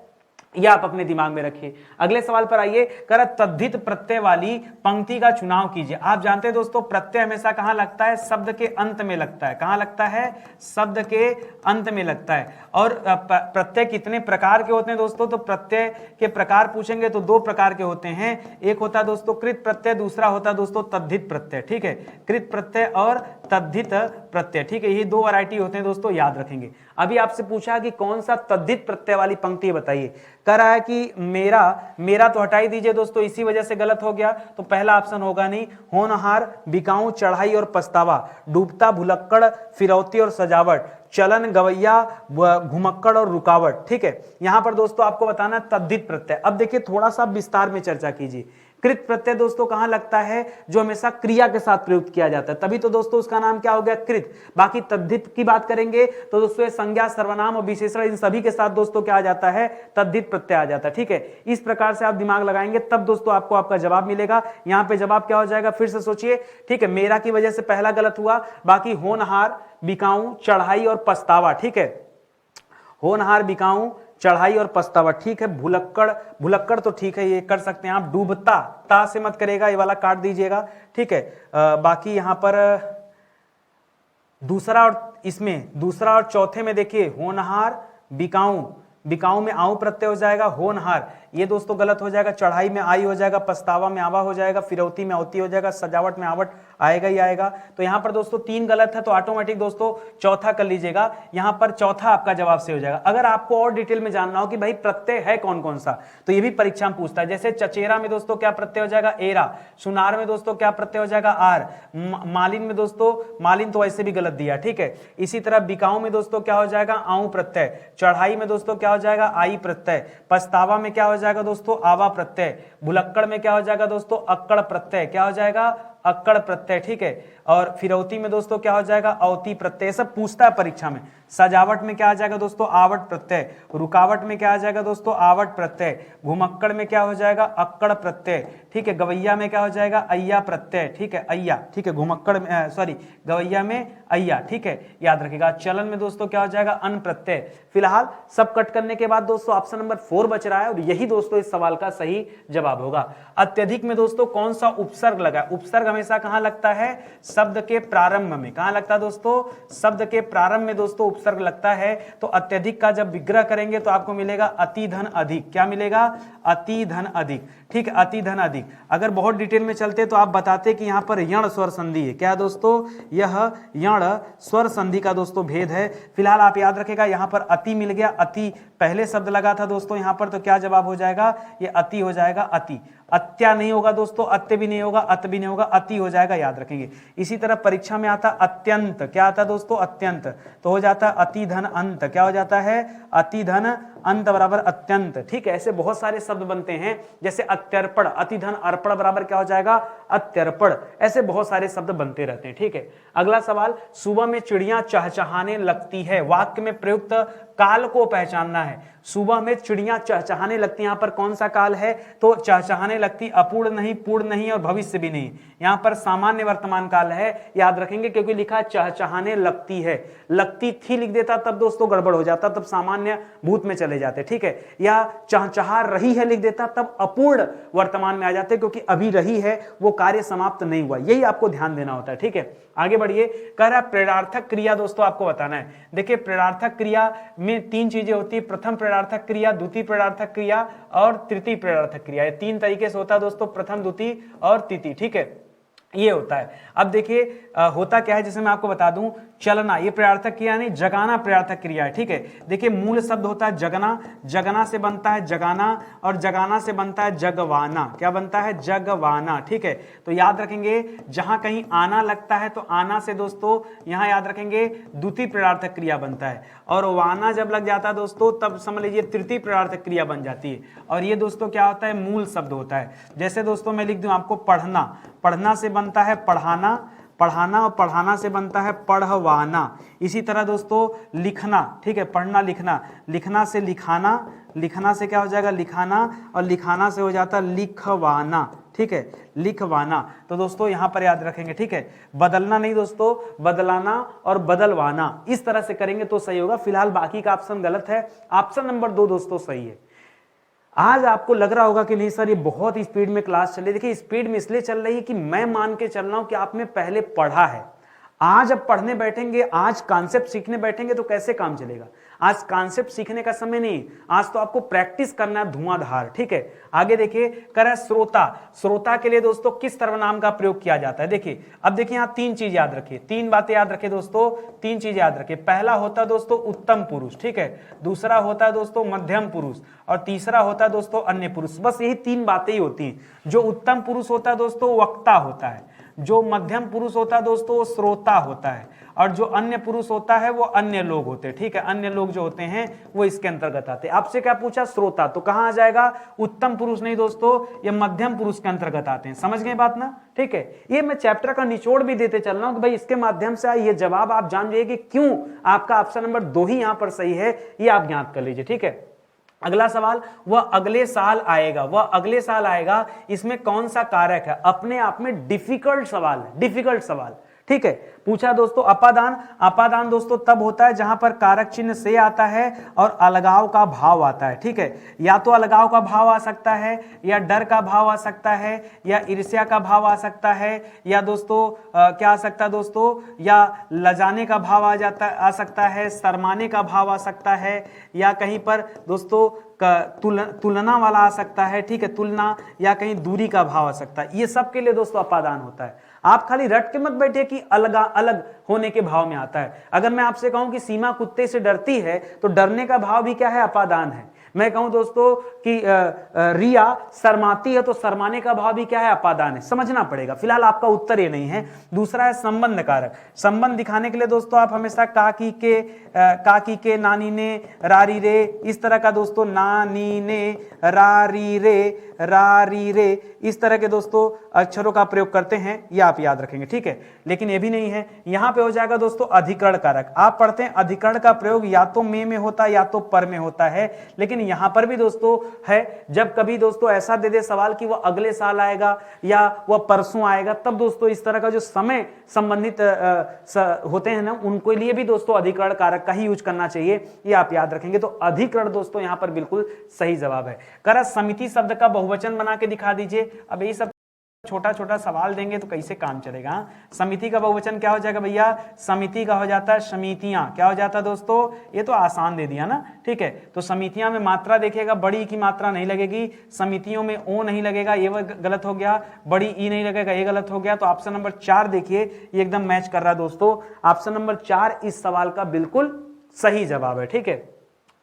[SPEAKER 1] यह आप अपने दिमाग में रखिए। अगले सवाल पर आइए। कर तद्धित प्रत्यय वाली पंक्ति का चुनाव कीजिए। आप जानते हैं दोस्तों प्रत्यय हमेशा कहां लगता है? शब्द के अंत में लगता है। कहां लगता है? शब्द के अंत में लगता है। और प्रत्यय कितने प्रकार के होते हैं दोस्तों? तो प्रत्यय के प्रकार पूछेंगे तो 2 प्रकार के होते हैं। एक होता है दोस्तों कृत प्रत्यय, दूसरा होता है दोस्तों तद्धित प्रत्यय, ठीक है। कृत प्रत्यय और तद्धित प्रत्यय, ठीक है। ये 2 वैरायटी होते हैं दोस्तों, याद रखेंगे। अभी आपसे पूछा कि कौन सा तद्धित प्रत्यय वाली पंक्ति बताइए। कह रहा है कि मेरा तो हटाई दीजिए दोस्तों, इसी वजह से गलत हो गया। तो पहला ऑप्शन होगा नहीं। होनहार, बिकाऊ, चढ़ाई और पछतावा, डूबता, भुलक्कड़, फिरौती और सजावट, चलन, गवैया, घुमक्कड़ और रुकावट, ठीक है। यहां पर दोस्तों आपको बताना तद्धित प्रत्यय। अब देखिए थोड़ा सा विस्तार में चर्चा कीजिए। कृत प्रत्यय दोस्तों कहां लगता है? जो हमेशा क्रिया के साथ प्रयुक्त किया जाता है, तभी तो दोस्तों उसका नाम क्या हो गया? कृत। बाकी तद्धित की बात करेंगे तो दोस्तों संज्ञा, सर्वनाम और विशेषण इन सभी के साथ दोस्तों क्या आ जाता है? तद्धित प्रत्यय आ जाता है, ठीक है। इस प्रकार से आप दिमाग लगाएंगे तब दोस्तों आपको आपका जवाब मिलेगा। यहां पे जवाब क्या हो जाएगा? फिर से सोचिए, ठीक है। मेरा की वजह से पहला गलत हुआ। बाकी होनहार, बिकाऊ, चढ़ाई और पछतावा, ठीक है। होनहार, बिकाऊ, चढ़ाई और पछतावा, ठीक है। भुलक्कड़, भुलक्कड़ तो ठीक है, ये कर सकते हैं आप। डूबता, ता से मत करेगा, ये वाला काट दीजिएगा, ठीक है। बाकी यहां पर दूसरा और चौथे में देखिए होनहार, बिकाऊ, बिकाऊ में आऊ प्रत्यय हो जाएगा, होनहार ये दोस्तों गलत हो जाएगा। चढ़ाई में आई हो जाएगा, पछतावा में आवा हो जाएगा, फिरौती में औती हो जाएगा, सजावट में आवट आएगा ही आएगा। तो यहां पर दोस्तों 3 गलत है, तो ऑटोमेटिक दोस्तों चौथा कर लीजिएगा। यहां पर चौथा आपका जवाब से हो जाएगा। अगर आपको और डिटेल में जानना हो कि भाई प्रत्यय है कौन कौन सा, तो ये भी परीक्षा में पूछता है। जैसे चचेरा में दोस्तों क्या प्रत्यय हो जाएगा, एरा। सुनार में दोस्तों क्या प्रत्यय हो जाएगा, आर। मालिन में दोस्तों, मालिन तो वैसे भी गलत दिया, ठीक है। इसी तरह बिकाऊ में दोस्तों क्या हो जाएगा, आऊ प्रत्यय। चढ़ाई में दोस्तों क्या हो जाएगा, आई प्रत्यय। पछतावा में क्या हो जाएगा दोस्तों, आवा प्रत्यय। भुलक्कड़ में क्या हो जाएगा दोस्तों, अक्कड़ प्रत्यय। क्या हो जाएगा, अक्कड़ प्रत्यय, ठीक है। और फिरौती में दोस्तों क्या हो जाएगा, औती प्रत्यय। सब पूछता है परीक्षा में। सजावट में क्या आ जाएगा दोस्तों, आवट प्रत्यय। रुकावट में क्या आ जाएगा दोस्तों, आवट प्रत्यय। घुमक्कड़ में क्या हो जाएगा, अक्कड़ प्रत्यय, ठीक है। गवैया में क्या हो जाएगा, अय्या प्रत्यय, ठीक है, अय्या, ठीक है। घुमक्कड़ में सॉरी गवैया में अय्या, ठीक है, याद रखिएगा। चलन में दोस्तों क्या हो जाएगा, अन प्रत्यय। फिलहाल सब कट करने के बाद दोस्तों ऑप्शन नंबर 4 बच रहा है और यही दोस्तों इस सवाल का सही जवाब होगा। अत्यधिक में दोस्तों कौन सा उपसर्ग लगा, उपसर्ग हमेशा कहां लगता है, शब्द के प्रारंभ में। कहां लगता है दोस्तों, शब्द के प्रारंभ में दोस्तों उपसर्ग लगता है। तो अत्यधिक का जब विग्रह करेंगे तो आपको मिलेगा अति धन अधिक। क्या मिलेगा, अति धन अधिक, ठीक है, अति धन अधिक। अगर बहुत डिटेल में चलते तो आप बताते कि यहां पर यण स्वर संधि है। क्या दोस्तों, यह यण स्वर संधि का दोस्तों भेद है। फिलहाल आप याद रखेगा, यहां पर अति मिल गया, अति पहले शब्द लगा था दोस्तों यहां पर, तो क्या जवाब हो जाएगा, ये अति हो जाएगा, अति। अत्या नहीं होगा दोस्तों, अत्य भी नहीं होगा, अत भी नहीं होगा, अति हो जाएगा, याद रखेंगे। इसी तरह परीक्षा में आता अत्यंत, क्या आता दोस्तों, अत्यंत, तो हो जाता अति धन अंत। क्या हो जाता है, अति धन अंत बराबर अत्यंत, ठीक है। ऐसे बहुत सारे शब्द बनते हैं, जैसे अत्यर्पण, अति धन अर्पण बराबर क्या हो जाएगा, अत्यर्पण। ऐसे बहुत सारे शब्द बनते रहते हैं, ठीक है। अगला सवाल, सुबह में चिड़िया चहचहाने लगती है, वाक्य में प्रयुक्त काल को पहचानना है। सुबह में चिड़िया चहचहाने लगती है, यहां पर कौन सा काल है, तो चहचहाने लगती, अपूर्ण नहीं, पूर्ण नहीं और भविष्य भी नहीं, यहां पर सामान्य वर्तमान काल है, याद रखेंगे, क्योंकि लिखा चहचहाने लगती है। लगती थी लिख देता तब दोस्तों गड़बड़ हो जाता, तब सामान्य भूत में चले जाते, ठीक है। या चहचहा रही है लिख देता तब अपूर्ण वर्तमान में आ जाते, क्योंकि अभी रही है, वो कार्य समाप्त नहीं हुआ। यही आपको ध्यान देना होता है, ठीक है। आगे बढ़िए, कह रहा है प्रेरणार्थक क्रिया दोस्तों आपको बताना है। देखिए प्रेरणार्थक क्रिया में 3 चीजें होती है, प्रथम प्रेरणार्थक क्रिया, द्वितीय प्रेरणार्थक क्रिया और तृतीय प्रेरणार्थक क्रिया। ये 3 तरीके से होता है दोस्तों, प्रथम, द्वितीय और तृतीय, ठीक है, ये होता है। अब देखिए होता क्या है, जैसे मैं आपको बता दूं, चलना ये प्रेरणार्थक क्रिया नहीं, जगाना प्रेरणार्थक क्रिया है, ठीक है। देखिए मूल शब्द होता है जगना, जगना से बनता है जगाना और जगाना से बनता है जगवाना। क्या बनता है, जगवाना, ठीक है। तो याद रखेंगे, जहां कहीं आना लगता है तो आना से दोस्तों यहां याद रखेंगे द्वितीय प्रेरणार्थक क्रिया बनता है, और वाना जब लग जाता है दोस्तों तब समझ लीजिए तृतीय प्रेरणार्थक क्रिया बन जाती है। और ये दोस्तों क्या होता है, मूल शब्द होता है। जैसे दोस्तों मैं लिख दूं आपको पढ़ना, पढ़ना से बनता है पढ़ाना, पढ़ाना और पढ़ाना से बनता है पढ़वाना। इसी तरह दोस्तों लिखना, ठीक है, पढ़ना लिखना, लिखना से लिखाना, लिखना से क्या हो जाएगा, लिखाना, और लिखाना से हो जाता लिखवाना, ठीक है, लिखवाना। तो दोस्तों यहां पर याद रखेंगे, ठीक है। बदलना नहीं दोस्तों, बदलाना और बदलवाना, इस तरह से करेंगे तो सही होगा। फिलहाल बाकी का ऑप्शन गलत है, ऑप्शन नंबर 2 दोस्तों सही है। आज आपको लग रहा होगा कि नहीं सर ये बहुत स्पीड में क्लास चल रही है। देखिए स्पीड में इसलिए चल रही है कि मैं मान के चल रहा हूं कि आपने पहले पढ़ा है। आज अब पढ़ने बैठेंगे, आज कॉन्सेप्ट सीखने बैठेंगे तो कैसे काम चलेगा। आज कॉन्सेप्ट सीखने का समय नहीं, आज तो आपको प्रैक्टिस करना है धुआंधार, ठीक है। आगे देखिए, कह रहा है श्रोता, श्रोता के लिए दोस्तों किस सर्वनाम का प्रयोग किया जाता है। देखिए अब देखिए यहां 3 चीज याद रखिए, 3 बातें याद रखिए दोस्तों, 3 चीज याद रखिए। पहला होता है दोस्तों उत्तम पुरुष, ठीक है, दूसरा होता है दोस्तों मध्यम पुरुष और तीसरा होता है दोस्तों अन्य पुरुष। बस यही 3 बातें ही होती हैं। जो उत्तम पुरुष होता है दोस्तों वक्ता होता है, जो मध्यम पुरुष होता है दोस्तों वो श्रोता होता है, और जो अन्य पुरुष होता है वो अन्य लोग होते हैं, ठीक है। अन्य लोग जो होते हैं वो इसके अंतर्गत आते हैं। आपसे क्या पूछा, श्रोता, तो कहां आ जाएगा, उत्तम पुरुष नहीं दोस्तों, ये मध्यम पुरुष के अंतर्गत आते हैं। समझ गए बात ना, ठीक है। ये मैं चैप्टर का निचोड़ भी देते चल रहा हूं कि भाई इसके माध्यम से ये जवाब आप जान जाइए कि क्यों आपका ऑप्शन नंबर 2 ही यहां पर सही है, ये आप ज्ञात कर लीजिए, ठीक है। अगला सवाल, वह अगले साल आएगा, वह अगले साल आएगा, इसमें कौन सा कारक है। अपने आप में डिफिकल्ट सवाल है, डिफिकल्ट सवाल, ठीक है। पूछा दोस्तों अपादान, अपादान दोस्तों तब होता है जहां पर कारक चिन्ह से आता है और अलगाव का भाव आता है। ठीक है, या तो अलगाव का भाव आ सकता है, या डर का भाव आ सकता है, या ईर्ष्या का भाव आ सकता है, या दोस्तों क्या आ सकता है दोस्तों, या लजाने का भाव आ सकता है, शर्माने का भाव आ सकता है, या कहीं पर दोस्तों तुलना वाला आ सकता है। ठीक है, तुलना, या कहीं दूरी का भाव आ सकता है। ये सब के लिए दोस्तों अपादान होता है। आप खाली रट के मत बैठे कि अलग अलग होने के भाव में आता है। अगर मैं आपसे कहूं कि सीमा कुत्ते से डरती है तो डरने का भाव भी क्या है, अपादान है। मैं कहूं दोस्तों कि रिया शर्माती है तो शर्माने का भाव भी क्या है, अपादान है। समझना पड़ेगा। फिलहाल आपका उत्तर ये नहीं है। दूसरा है संबंध कारक। संबंध दिखाने के लिए दोस्तों आप हमेशा काकी के, नानी ने, रारी रे, इस तरह का दोस्तों, नानी ने, रारी रे, इस तरह के दोस्तों अक्षरों का प्रयोग करते हैं। ये आप याद रखेंगे। ठीक है, लेकिन ये भी नहीं है। यहां पे हो जाएगा दोस्तों अधिकरण कारक। आप पढ़ते हैं अधिकरण का प्रयोग या तो में होता है या तो पर में होता है, लेकिन यहां पर भी दोस्तों है, जब कभी दोस्तों ऐसा दे दे सवाल कि वह अगले साल आएगा या वह परसों आएगा, तब दोस्तों इस तरह का जो समय संबंधित होते हैं ना, उनको लिए भी दोस्तों अधिकरण कारक का ही यूज करना चाहिए। ये आप याद रखेंगे। तो अधिकरण दोस्तों यहां पर बिल्कुल सही जवाब है। करा समिति शब्द का बहुवचन बना के दिखा दीजिए। अब यही सब छोटा छोटा सवाल देंगे तो कैसे काम चलेगा। समिति का बहुवचन क्या हो जाएगा भैया, समिति का हो जाता है समितियां। क्या हो जाता है दोस्तों, ये तो आसान दे दिया ना। ठीक है, तो समितियां में मात्रा देखिएगा, बड़ी की मात्रा नहीं लगेगी। समितियों में ओ नहीं लगेगा, ये गलत हो गया। बड़ी ई नहीं लगेगा, ये गलत हो गया। तो ऑप्शन नंबर 4 देखिए, ये एकदम मैच कर रहा है दोस्तों। ऑप्शन नंबर 4 इस सवाल का बिल्कुल सही जवाब है। ठीक है,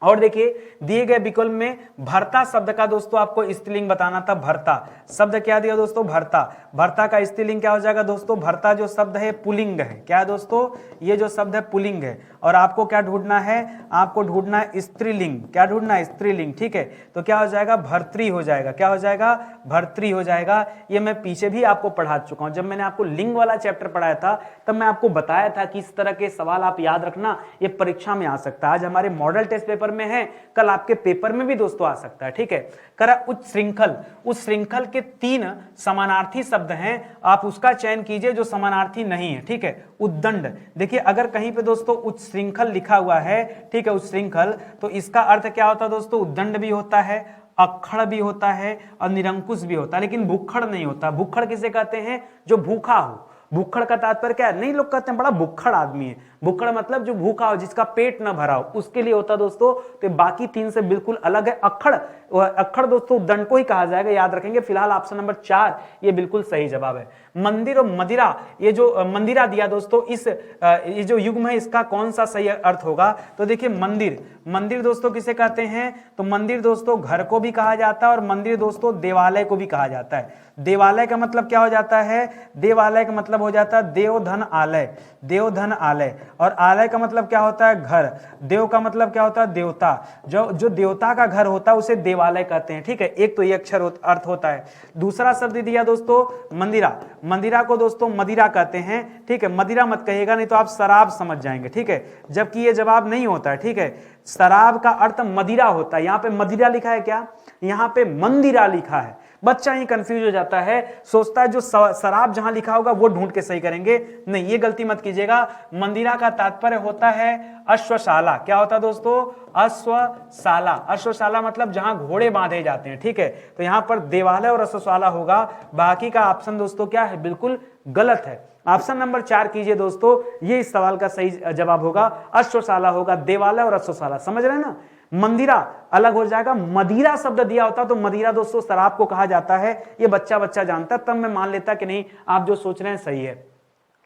[SPEAKER 1] और देखिए दिए गए विकल्प में भरता शब्द का दोस्तों आपको स्त्रीलिंग बताना था। भरता शब्द क्या दिया दोस्तों, भरता। भरता का स्त्रीलिंग क्या हो जाएगा दोस्तों, भरता जो शब्द है पुल्लिंग है। क्या है दोस्तों, ये जो शब्द है पुल्लिंग है। और आपको क्या ढूंढना है, आपको ढूंढना है स्त्रीलिंग। क्या ढूंढना है, स्त्रीलिंग। ठीक है, तो क्या हो जाएगा, भर्तृ हो जाएगा। क्या हो जाएगा, भर्तृ हो जाएगा। ये मैं पीछे भी आपको पढ़ा चुका हूं। जब मैंने आपको लिंग वाला चैप्टर पढ़ाया था तब मैं आपको बताया था कि इस तरह के सवाल आप याद रखना, ये परीक्षा में आ सकता है। आज हमारे मॉडल टेस्ट पेपर में है, कल आपके पेपर में भी दोस्तों आ सकता है। ठीक है, करा उच्च श्रृंखल। उस श्रृंखल के 3 समानार्थी शब्द हैं, आप उसका चयन कीजिए जो समानार्थी नहीं है। ठीक है, उद्दंड। देखिए अगर कहीं पे दोस्तों उच्च श्रृंखल लिखा हुआ है, ठीक है, उच्च श्रृंखल, तो इसका अर्थ क्या होता है दोस्तों, उद्दंड भी होता है, अक्खड़ भी होता है और निरंकुश भी होता है, लेकिन भूखड़ नहीं होता। भूखड़ किसे कहते हैं, जो भूखा हो। भूखड़ का तात्पर्य क्या है, नहीं लोग कहते हैं बड़ा भूखड़ आदमी है। भूखड़ मतलब जो भूखा हो, जिसका पेट न भरा हो, उसके लिए होता दोस्तों। तो बाकी 3 से बिल्कुल अलग है। अक्खड़, अक्खड़ दोस्तों दंड को ही कहा जाएगा, याद रखेंगे। फिलहाल ऑप्शन नंबर 4 ये बिल्कुल सही जवाब है। मंदिर और मदिरा, ये जो मंदिरा दिया दोस्तों, ये जो युग्म है इसका कौन सा सही अर्थ होगा। तो देखिए मंदिर, मंदिर दोस्तों किसे कहते हैं, तो मंदिर दोस्तों घर को भी कहा जाता है और मंदिर दोस्तों देवालय को भी कहा जाता है। देवालय का मतलब क्या हो जाता है, देवालय का मतलब हो जाता है देव धन आलय। देव धन आलय, और आलय का मतलब क्या होता है, घर। देव का मतलब क्या होता है, देवता। जो देवता का घर होता है उसे देवालय कहते हैं। ठीक है, एक तो ये अक्षर अर्थ होता है। दूसरा शब्द दिया दोस्तों मंदिरा। मंदिरा को दोस्तों मदिरा कहते हैं। ठीक है, मदिरा मत कहिएगा, नहीं तो आप शराब समझ जाएंगे। ठीक है, जबकि ये जवाब नहीं होता है। ठीक है, शराब का अर्थ मदिरा होता है। यहाँ पे मदिरा लिखा है क्या, यहाँ पे मंदिरा लिखा है। बच्चा ही कंफ्यूज हो जाता है, सोचता है जो शराब जहां लिखा होगा वो ढूंढ के सही करेंगे। नहीं, ये गलती मत कीजिएगा। मंदिरा का तात्पर्य होता है अश्वशाला। क्या होता है दोस्तों, अश्वशाला। अश्वशाला मतलब जहां घोड़े बांधे जाते हैं। ठीक है, तो यहां पर देवालय और अश्वशाला होगा। बाकी का ऑप्शन दोस्तों क्या है, बिल्कुल गलत है। ऑप्शन नंबर 4 कीजिए दोस्तों, ये इस सवाल का सही जवाब होगा। अश्वशाला होगा, देवालय और अश्वशाला। समझ रहे हैं ना। मंदिरा अलग हो जाएगा। मदिरा शब्द दिया होता तो मदिरा दोस्तों शराब को कहा जाता है। ये बच्चा जानता, तब मैं मान लेता कि नहीं आप जो सोच रहे हैं सही है।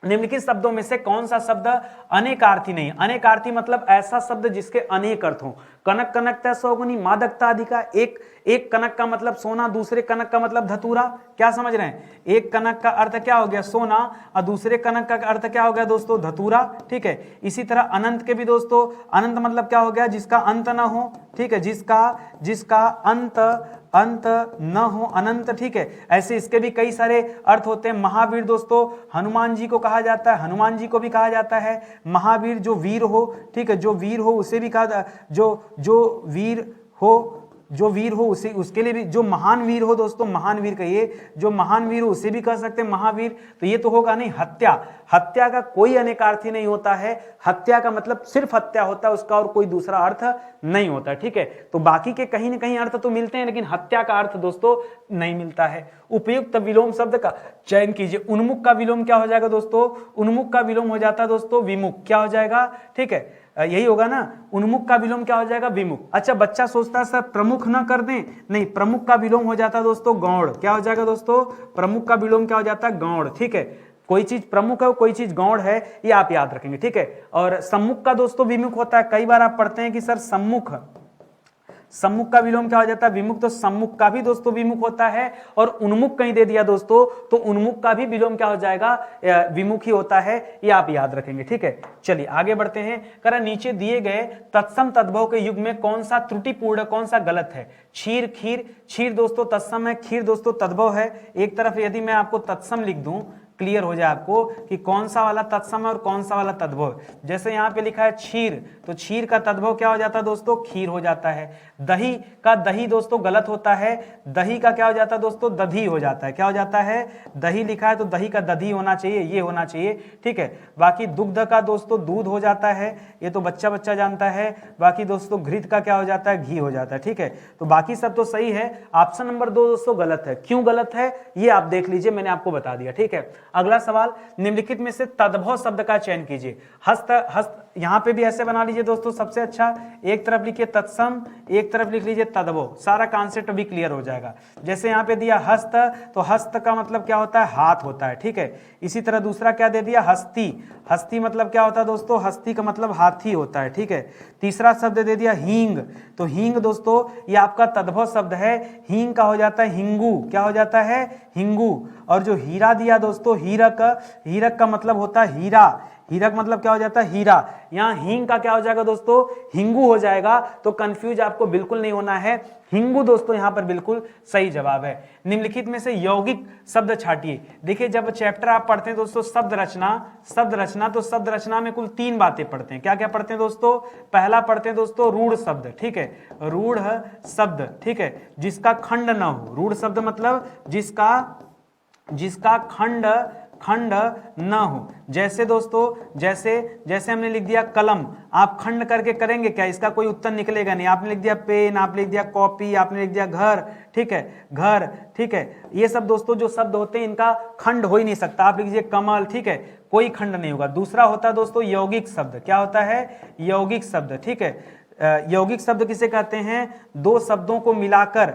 [SPEAKER 1] निम्नलिखित शब्दों में से कौन सा शब्द अनेकार्थी नहीं। अनेकार्थी मतलब ऐसा शब्द जिसके अनेक अर्थ हो। कनक कनकता सौगुनी मादकता अधिका। एक कनक का मतलब सोना, दूसरे कनक का मतलब धतूरा। क्या समझ रहे हैं, एक कनक का अर्थ क्या हो गया, सोना, और दूसरे कनक का अर्थ क्या हो गया दोस्तों, धतूरा। ठीक है, इसी तरह अनंत के भी दोस्तों, अनंत मतलब क्या हो गया, जिसका अंत ना हो। ठीक है, जिसका अंत न हो, अनंत। ठीक है, ऐसे इसके भी कई सारे अर्थ होते हैं। महावीर दोस्तों हनुमान जी को कहा जाता है, हनुमान जी को भी कहा जाता है महावीर, जो वीर हो। ठीक है, जो वीर हो उसे भी कहा, जो वीर हो जो वीर हो उसे, उसके लिए भी, जो महान वीर हो दोस्तों, महान वीर कहिए, जो महान वीर हो उसे भी कह सकते हैं महावीर, तो ये तो होगा नहीं। हत्या, हत्या का कोई अनेकार्थी नहीं होता है, हत्या का मतलब सिर्फ हत्या होता है, उसका और कोई दूसरा अर्थ नहीं होता, ठीक है। तो बाकी के कहीं ना कहीं अर्थ तो मिलते हैं, लेकिन हत्या का अर्थ दोस्तों नहीं मिलता है। उपयुक्त विलोम शब्द का चयन कीजिए। उन्मुख का विलोम क्या हो जाएगा दोस्तों, उन्मुख का विलोम हो जाता है दोस्तों विमुख, क्या हो जाएगा, ठीक है, यही होगा ना, उन्मुख का विलोम क्या हो जाएगा, विमुख। अच्छा, बच्चा सोचता है सर प्रमुख ना कर दें, नहीं, प्रमुख का विलोम हो जाता है दोस्तों गौड़, क्या हो जाएगा दोस्तों, प्रमुख का विलोम क्या हो जाता है, गौड़, ठीक है। कोई चीज प्रमुख है, कोई चीज गौड़ है, ये आप याद रखेंगे, ठीक है। और सम्मुख का दोस्तों विमुख होता है। कई बार आप पढ़ते हैं कि सर सम्मुख, सम्मुख का विलोम क्या हो जाता है, विमुख, तो सम्मुख का भी दोस्तों विमुख होता है। और उन्मुख कहीं दे दिया दोस्तों, तो उन्मुख का भी विलोम क्या हो जाएगा, विमुख ही होता है, ये आप याद रखेंगे, ठीक है। चलिए आगे बढ़ते हैं। करा नीचे दिए गए तत्सम तद्भव के युग में कौन सा त्रुटिपूर्ण, कौन सा गलत है। क्षीर, खीर, क्षीर दोस्तों तत्सम है, खीर दोस्तों तद्भव है। एक तरफ यदि मैं आपको तत्सम लिख दूं, क्लियर हो जाए आपको कि कौन सा वाला तत्सम है और कौन सा वाला तद्भव। जैसे यहाँ पे लिखा है क्षीर, तो क्षीर का तद्भव क्या हो जाता है दोस्तों, खीर हो जाता है। दही का दही दोस्तों गलत होता है, दही का क्या हो जाता है दोस्तों, दधी हो जाता है, क्या हो जाता है, दही लिखा है तो दही का दधी होना चाहिए, ये होना चाहिए, ठीक है। बाकी दुग्ध का दोस्तों दूध हो जाता है, ये तो बच्चा बच्चा जानता है। बाकी दोस्तों घृत का क्या हो जाता है, घी हो जाता है, ठीक है। तो बाकी सब तो सही है, ऑप्शन नंबर 2 दोस्तों गलत है। क्यों गलत है ये आप देख लीजिए, मैंने आपको बता दिया, ठीक है। अगला सवाल, निम्नलिखित में से तद्भव शब्द का चयन कीजिए। हस्त, हस्त, यहां पे भी ऐसे बना लीजिए दोस्तों, सबसे अच्छा एक तरफ लिखिए तत्सम, एक तरफ लिख लीजिए तद्भव, सारा कॉन्सेप्ट भी क्लियर हो जाएगा। जैसे यहां पे दिया हस्त, तो हस्त का मतलब क्या होता है, हाथ होता है, ठीक है। इसी तरह दूसरा क्या दे दिया, हस्ती, हस्ती मतलब क्या होता है दोस्तों, हस्ती का मतलब हाथी होता है, ठीक है। तीसरा शब्द दे दिया हींग, तो हींग दोस्तों ये आपका तद्भव शब्द है, हींग का हो जाता है हिंगू, क्या हो जाता है, हिंगू। और जो हीरा दिया दोस्तों, हीरक, हीरक का मतलब होता है हीरा, हीरक मतलब क्या हो जाता है, हीरा। यहाँ हींग का क्या हो जाएगा दोस्तों, हिंगू हो जाएगा। तो कंफ्यूज आपको बिल्कुल नहीं होना है, हिंगू दोस्तों यहाँ पर बिल्कुल सही जवाब है। निम्नलिखित में से यौगिक शब्द छाटिए। देखिए जब चैप्टर आप पढ़ते हैं दोस्तों शब्द रचना, शब्द रचना, तो शब्द रचना में कुल 3 बातें पढ़ते हैं। क्या क्या पढ़ते हैं दोस्तों, पहला पढ़ते हैं दोस्तों रूढ़ शब्द, ठीक है, रूढ़ शब्द, ठीक है, जिसका खंड न हो। रूढ़ शब्द मतलब जिसका खंड न हो। जैसे दोस्तों, जैसे हमने लिख दिया कलम, आप खंड करके करेंगे क्या, इसका कोई उत्तर निकलेगा नहीं। आपने लिख दिया पेन, आपने लिख दिया कॉपी, आपने लिख दिया घर, ठीक है, घर, ठीक है। ये सब दोस्तों जो शब्द होते हैं इनका खंड हो ही नहीं सकता। आप लिख दीजिए कमल, ठीक है, कोई खंड नहीं होगा। दूसरा होता है दोस्तों यौगिक शब्द, क्या होता है, यौगिक शब्द, ठीक है। यौगिक शब्द किसे कहते हैं, दो शब्दों को मिलाकर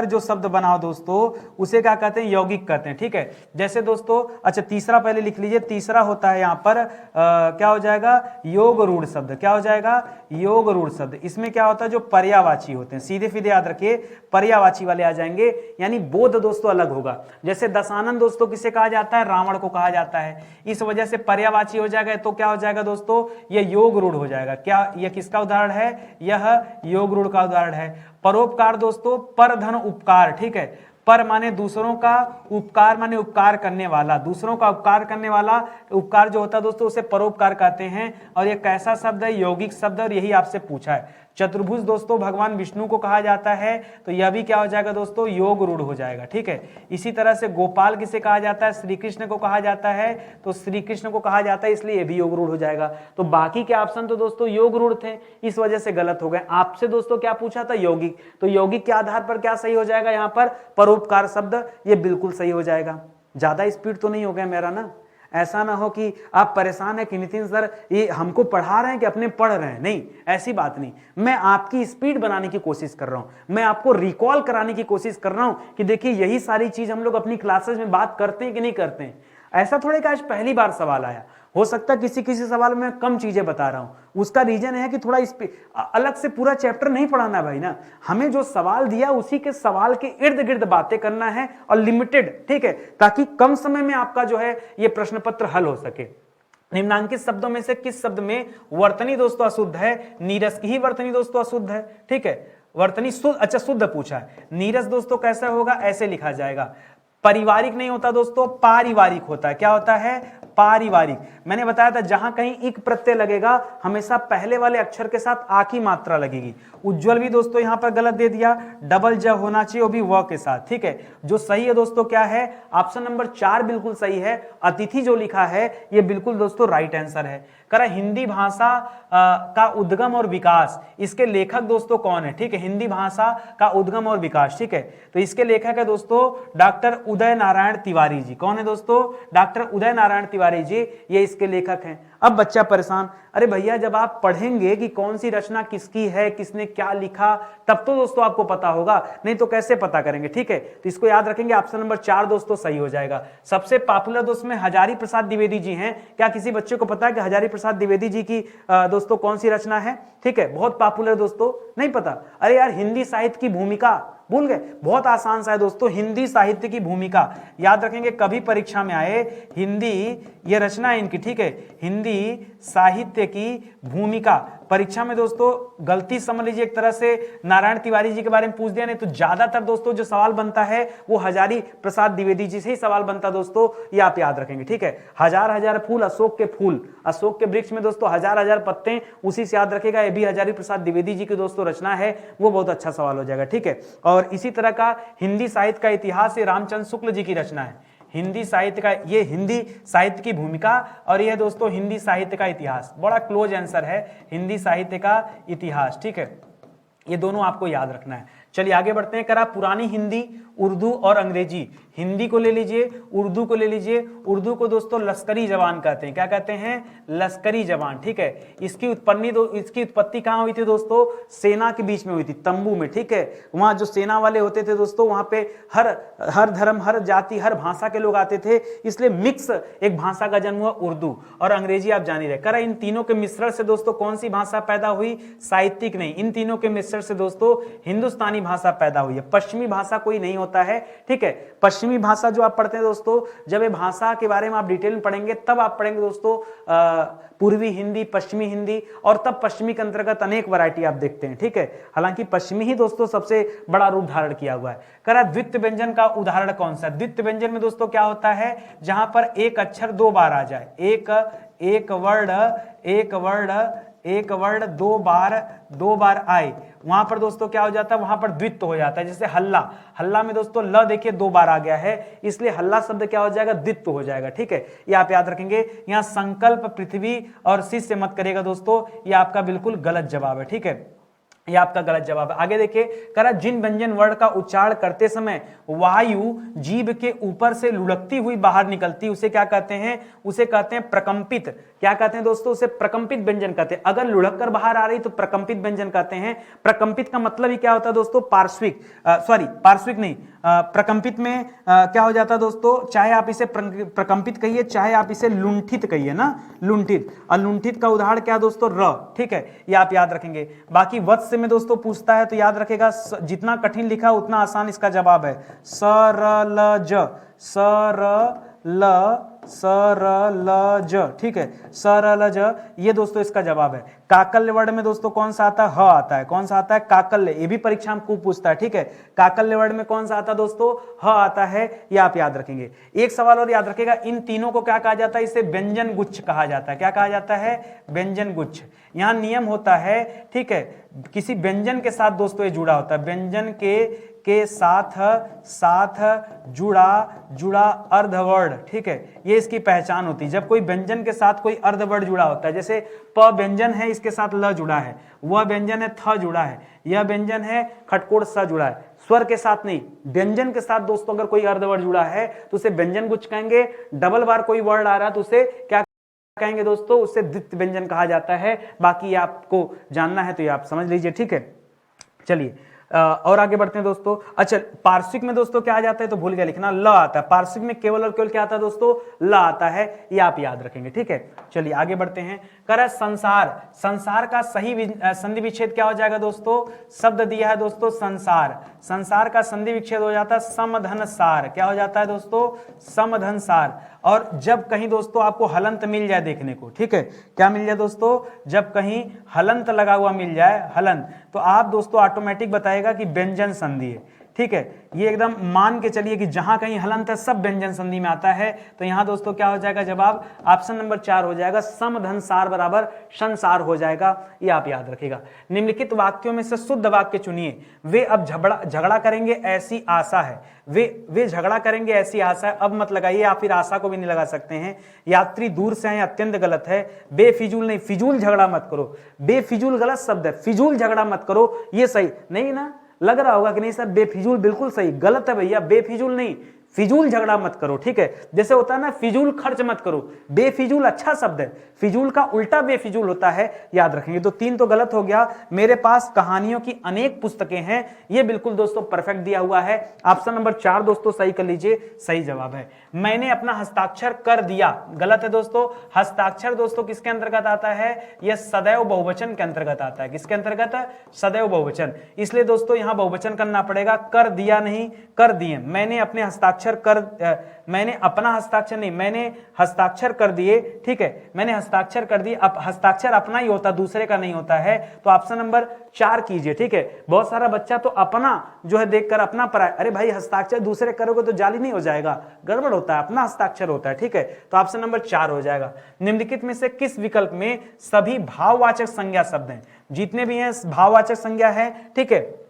[SPEAKER 1] जो शब्द बनाओ दोस्तों उसे क्या कहते हैं, यौगिक कहते हैं, ठीक है। जैसे दोस्तों, अच्छा तीसरा पहले लिख लीजिए, तीसरा होता है यहाँ पर क्या हो जाएगा, योग रूढ़ शब्द, क्या हो जाएगा, योग रूढ़ शब्द। इसमें क्या होता है, जो पर्यायवाची होते हैं, सीधे सीधे याद रखिए, पर्यायवाची वाले आ जाएंगे, यानी बोध दोस्तों अलग होगा। जैसे दशानन दोस्तों किसे कहा जाता है, रावण को कहा जाता है, इस वजह से पर्यायवाची हो जाएगा, तो क्या हो जाएगा दोस्तों, यह योग रूढ़ हो जाएगा। क्या यह किसका उदाहरण है, यह योग रूढ़ का उदाहरण है। परोपकार दोस्तों, पर धन उपकार, ठीक है, पर माने दूसरों का, उपकार माने उपकार करने वाला, दूसरों का उपकार करने वाला, उपकार जो होता है दोस्तों उसे परोपकार कहते हैं। और ये कैसा शब्द है, यौगिक शब्द, और यही आपसे पूछा है। चतुर्भुज दोस्तों भगवान विष्णु को कहा जाता है, तो यह भी क्या हो जाएगा दोस्तों, योग रूढ़ हो जाएगा, ठीक है। इसी तरह से गोपाल किसे कहा जाता है, श्री कृष्ण को कहा जाता है, तो श्री कृष्ण को कहा जाता है, इसलिए ये भी योग रूढ़ हो जाएगा। तो बाकी के ऑप्शन तो दोस्तों योग रूढ़ थे, इस वजह से गलत हो गए। आपसे दोस्तों क्या पूछा था, यौगिक, तो यौगिक के आधार पर क्या सही हो जाएगा, यहाँ पर परोपकार शब्द, ये बिल्कुल सही हो जाएगा। ज्यादा स्पीड तो नहीं हो गया मेरा ना, ऐसा ना हो कि आप परेशान है कि नितिन सर ये हमको पढ़ा रहे हैं कि अपने पढ़ रहे हैं, नहीं, ऐसी बात नहीं। मैं आपकी स्पीड बनाने की कोशिश कर रहा हूं, मैं आपको रिकॉल कराने की कोशिश कर रहा हूं कि देखिए यही सारी चीज हम लोग अपनी क्लासेस में बात करते हैं कि नहीं करते हैं। ऐसा थोड़े कि आज पहली बार सवाल आया, हो सकता है किसी सवाल में कम चीजें बता रहा हूं, उसका रीजन है कि थोड़ा इस पे अलग से पूरा चैप्टर नहीं पढ़ाना भाई ना, हमें जो सवाल दिया उसी के सवाल के इर्द गिर्द बातें करना है, और लिमिटेड, ठीक है, ताकि कम समय में आपका जो है ये प्रश्न पत्र हल हो सके। निम्नांकित शब्दों में से किस शब्द में वर्तनी दोस्तों अशुद्ध है, नीरस की ही वर्तनी दोस्तों अशुद्ध है, ठीक है, वर्तनी शुद्ध, अच्छा शुद्ध पूछा है। नीरस दोस्तों कैसा होगा, ऐसे लिखा जाएगा, पारिवारिक नहीं होता दोस्तों, पारिवारिक होता है, क्या होता है, पारिवारिक। मैंने बताया था जहां कहीं इक प्रत्यय लगेगा हमेशा पहले वाले अक्षर के साथ आ की मात्रा लगेगी। उज्जवल भी दोस्तों यहां पर गलत दे दिया, डबल ज होना चाहिए, वो भी व के साथ। ठीक है, जो सही है दोस्तों क्या है, ऑप्शन नंबर 4 बिल्कुल सही है। अतिथि जो लिखा है ये बिल्कुल दोस्तों राइट आंसर है। करा हिंदी भाषा का उद्गम और विकास, इसके लेखक दोस्तों कौन है? ठीक है, हिंदी भाषा का उद्गम और विकास। ठीक है, तो इसके लेखक है दोस्तों डॉक्टर उदय नारायण तिवारी जी। कौन है दोस्तों? डॉक्टर उदय नारायण तिवारी जी, ये इसके लेखक हैं। अब बच्चा परेशान, अरे भैया जब आप पढ़ेंगे कि कौन सी रचना किसकी है, किसने क्या लिखा, तब तो दोस्तों आपको पता होगा, नहीं तो कैसे पता करेंगे। ठीक है, तो इसको याद रखेंगे, ऑप्शन नंबर 4 दोस्तों सही हो जाएगा। सबसे पॉपुलर दोस्तों में हजारी प्रसाद द्विवेदी जी हैं। क्या किसी बच्चे को पता है कि हजारी प्रसाद द्विवेदी जी की दोस्तों कौन सी रचना है? ठीक है, बहुत पॉपुलर दोस्तों, नहीं पता? अरे यार, हिंदी साहित्य की भूमिका भूल गए? बहुत आसान सा है दोस्तों, हिंदी साहित्य की भूमिका याद रखेंगे। कभी परीक्षा में आए हिंदी, ये रचना है इनकी। ठीक है, हिंदी साहित्य की भूमिका, परीक्षा में दोस्तों गलती समझ लीजिए एक तरह से नारायण तिवारी जी के बारे में पूछ दिया, नहीं तो ज्यादातर दोस्तों जो सवाल बनता है वो हजारी प्रसाद द्विवेदी जी से ही सवाल बनता दोस्तों, ये आप याद रखेंगे। ठीक है, हजार हजार फूल अशोक के फूल, अशोक के वृक्ष में दोस्तों हजार हजार पत्ते, उसी से याद रखेगा। ये भी हजारी प्रसाद द्विवेदी जी की दोस्तों रचना है, वो बहुत अच्छा सवाल हो जाएगा। ठीक है, और इसी तरह का हिंदी साहित्य का इतिहास ये रामचंद्र शुक्ल जी की रचना है। हिंदी साहित्य का, ये हिंदी साहित्य की भूमिका और ये दोस्तों हिंदी साहित्य का इतिहास, बड़ा क्लोज आंसर है, हिंदी साहित्य का इतिहास। ठीक है, ये दोनों आपको याद रखना है। चलिए आगे बढ़ते हैं। करा पुरानी हिंदी, उर्दू और अंग्रेजी, हिंदी को ले लीजिए, उर्दू को ले लीजिए। उर्दू को दोस्तों लश्करी जबान कहते हैं। क्या कहते हैं? लश्करी जबान। ठीक है, इसकी उत्पत्ति कहाँ हुई थी दोस्तों? सेना के बीच में हुई थी, तंबू में। ठीक है, वहां जो सेना वाले होते थे दोस्तों, वहां पे हर धर्म, हर जाति, हर भाषा के लोग आते थे, इसलिए मिक्स एक भाषा का जन्म हुआ उर्दू। और अंग्रेजी आप जान ही रहे। करा इन तीनों के मिश्रण से दोस्तों कौन सी भाषा पैदा हुई? साहित्यिक नहीं, इन तीनों के मिश्रण से दोस्तों हिंदुस्तानी भाषा पैदा हुई है। पश्चिमी भाषा कोई नहीं होता है। ठीक है, पश्चिमी भाषा जो आप पढ़ते हैं दोस्तों, जब ये भाषा के बारे में आप डिटेल में पढ़ेंगे तब आप पढ़ेंगे दोस्तों पूर्वी हिंदी, पश्चिमी हिंदी, और तब पश्चिमी के अंतर्गत अनेक वैरायटी आप देखते हैं। ठीक है, हालांकि पश्चिमी ही दोस्तों सबसे बड़ा रूप धारण किया हुआ है। करा द्वित्व व्यंजन का उदाहरण कौन सा? द्वित्व व्यंजन में दोस्तों क्या होता है? जहां पर एक अक्षर दो बार आ जाए, एक वर्ड दो बार आए, वहां पर दोस्तों क्या हो जाता है? वहां पर द्वित्व हो जाता है। जैसे हल्ला में दोस्तों ल देखिए दो बार आ गया है, इसलिए हल्ला शब्द क्या हो जाएगा? द्वित्व हो जाएगा। ठीक है, ये आप याद रखेंगे। यहाँ संकल्प पृथ्वी और शिष्य मत करेगा दोस्तों, ये आपका बिल्कुल गलत जवाब है। ठीक है, यह आपका गलत जवाब है। आगे देखिए, करा जिन व्यंजन वर्ण का उच्चारण करते समय वायु जीभ के ऊपर से लुढ़कती हुई बाहर निकलती, उसे क्या कहते हैं? उसे कहते हैं प्रकंपित। क्या कहते हैं दोस्तों? उसे प्रकंपित व्यंजन कहते हैं। अगर लुढ़क कर बाहर आ रही तो प्रकंपित व्यंजन कहते हैं। प्रकंपित का मतलब ही क्या होता है दोस्तों? पार्श्विक नहीं, प्रकंपित में क्या हो जाता है दोस्तों? चाहे आप इसे प्रकंपित कहिए, चाहे आप इसे लुंठित कहिए ना, लुंठित। और लुंठित का उदाहरण क्या दोस्तों? र। ठीक है, ये आप याद रखेंगे। बाकी वत्स में दोस्तों पूछता है तो याद रखेगा, जितना कठिन लिखा उतना आसान इसका जवाब है। सरलज, सरलज। ठीक है, सरलज, ये दोस्तों इसका जवाब है। काकल्य वर्ण में दोस्तों कौन सा आता है? ह आता है। कौन सा आता है? काकल्य। ये भी परीक्षा में खूब पूछता है। ठीक है, काकल्य वर्ण में कौन सा आता है दोस्तों? ह आता है, ये आप याद रखेंगे। एक सवाल और याद रखेगा, इन तीनों को क्या कहा जाता है? इसे व्यंजन गुच्छ कहा जाता है। क्या कहा जाता है? व्यंजन गुच्छ। यहां नियम होता है, ठीक है, किसी व्यंजन के साथ दोस्तों ये जुड़ा होता है, व्यंजन के साथ जुड़ा अर्धवर्ण। ठीक है, ये इसकी पहचान होती है। जब कोई व्यंजन के साथ कोई अर्धवर्ण जुड़ा होता है, जैसे प व्यंजन है, इसके साथ ल जुड़ा है, वह व्यंजन है थ जुड़ा है, यह व्यंजन है खटकोड़ स जुड़ा है। स्वर के साथ नहीं, व्यंजन के साथ दोस्तों अगर कोई अर्धवर्ण जुड़ा है तो उसे व्यंजन गुच्छ कहेंगे। डबल बार कोई वर्ड आ रहा है तो उसे क्या कहेंगे दोस्तों? उससे द्वित्व व्यंजन कहा जाता है। बाकी ये आपको जानना है तो ये आप समझ लीजिए। ठीक है, चलिए और आगे बढ़ते हैं दोस्तों। अच्छा, पार्श्विक में दोस्तों क्या आ जाता है? तो भूल गया लिखना, ल आता है। पार्श्विक में केवल और केवल क्या आता है दोस्तों? ल आता है, ये आप याद रखेंगे। ठीक है, चलिए आगे बढ़ते हैं। कर संसार का सही संधि विच्छेद क्या हो जाएगा दोस्तों? शब्द दिया है दोस्तों संसार का संधि विच्छेद हो जाता है समधनसार। क्या हो जाता है दोस्तों? समधनसार। और जब कहीं दोस्तों आपको हलंत मिल जाए देखने को, ठीक है, क्या मिल जाए दोस्तों? जब कहीं हलंत लगा हुआ मिल जाए, हलंत, तो आप दोस्तों ऑटोमेटिक बताएगा कि व्यंजन संधि है। ठीक है, ये एकदम मान के चलिए कि जहां कहीं हलंत है सब व्यंजन संधि में आता है। तो यहां दोस्तों क्या हो जाएगा, जवाब ऑप्शन नंबर 4 हो जाएगा, सम धन सार बराबर संसार हो जाएगा, ये आप याद रखिएगा। निम्नलिखित वाक्यों में से शुद्ध वाक्य चुनिए। वे अब झगड़ा करेंगे ऐसी आशा है, वे झगड़ा करेंगे ऐसी आशा है, अब मत लगाइए, आप फिर आशा को भी नहीं लगा सकते हैं। यात्री दूर से आए अत्यंत गलत है, बेफिजूल नहीं, फिजूल झगड़ा मत करो, बेफिजूल गलत शब्द है, फिजूल झगड़ा मत करो, ये सही नहीं ना, लग रहा होगा कि नहीं सर बेफिजूल बिल्कुल सही, गलत है भैया, बेफिजूल नहीं, फिजूल झगड़ा मत करो, ठीक है। जैसे होता है ना फिजूल खर्च मत करो, बेफिजूल अच्छा शब्द है, फिजूल का उल्टा बेफिजूल होता है, याद रखेंगे। तो 3 तो गलत हो गया। मेरे पास कहानियों की अनेक पुस्तकें हैं, ये बिल्कुल दोस्तों परफेक्ट दिया हुआ है। ऑप्शन नंबर 4 दोस्तों सही कर लीजिए, सही जवाब है। मैंने अपना हस्ताक्षर कर दिया, गलत है दोस्तों। हस्ताक्षर दोस्तों किसके अंतर्गत आता है, यह सदैव बहुवचन के अंतर्गत आता है। किसके अंतर्गत है, सदैव बहुवचन, इसलिए दोस्तों यहां बहुवचन करना पड़ेगा, कर दिया नहीं, कर दिए। मैंने अपने हस्ताक्षर मैंने अपना हस्ताक्षर नहीं, मैंने हस्ताक्षर कर दिए, ठीक है, मैंने हस्ताक्षर कर दिए। अब हस्ताक्षर अपना ही होता, दूसरे का नहीं होता है, तो ऑप्शन नंबर 4 कीजिए, ठीक है। बहुत सारा बच्चा तो अपना जो है देखकर अपना पराया, अरे भाई हस्ताक्षर दूसरे करोगे तो जाली नहीं हो जाएगा, गड़बड़ होता है, अपना हस्ताक्षर होता है, ठीक है। तो ऑप्शन नंबर 4 हो जाएगा। निम्नलिखित में से किस विकल्प में सभी भाववाचक संज्ञा शब्द हैं, जितने भी हैं भाववाचक संज्ञा है, ठीक है।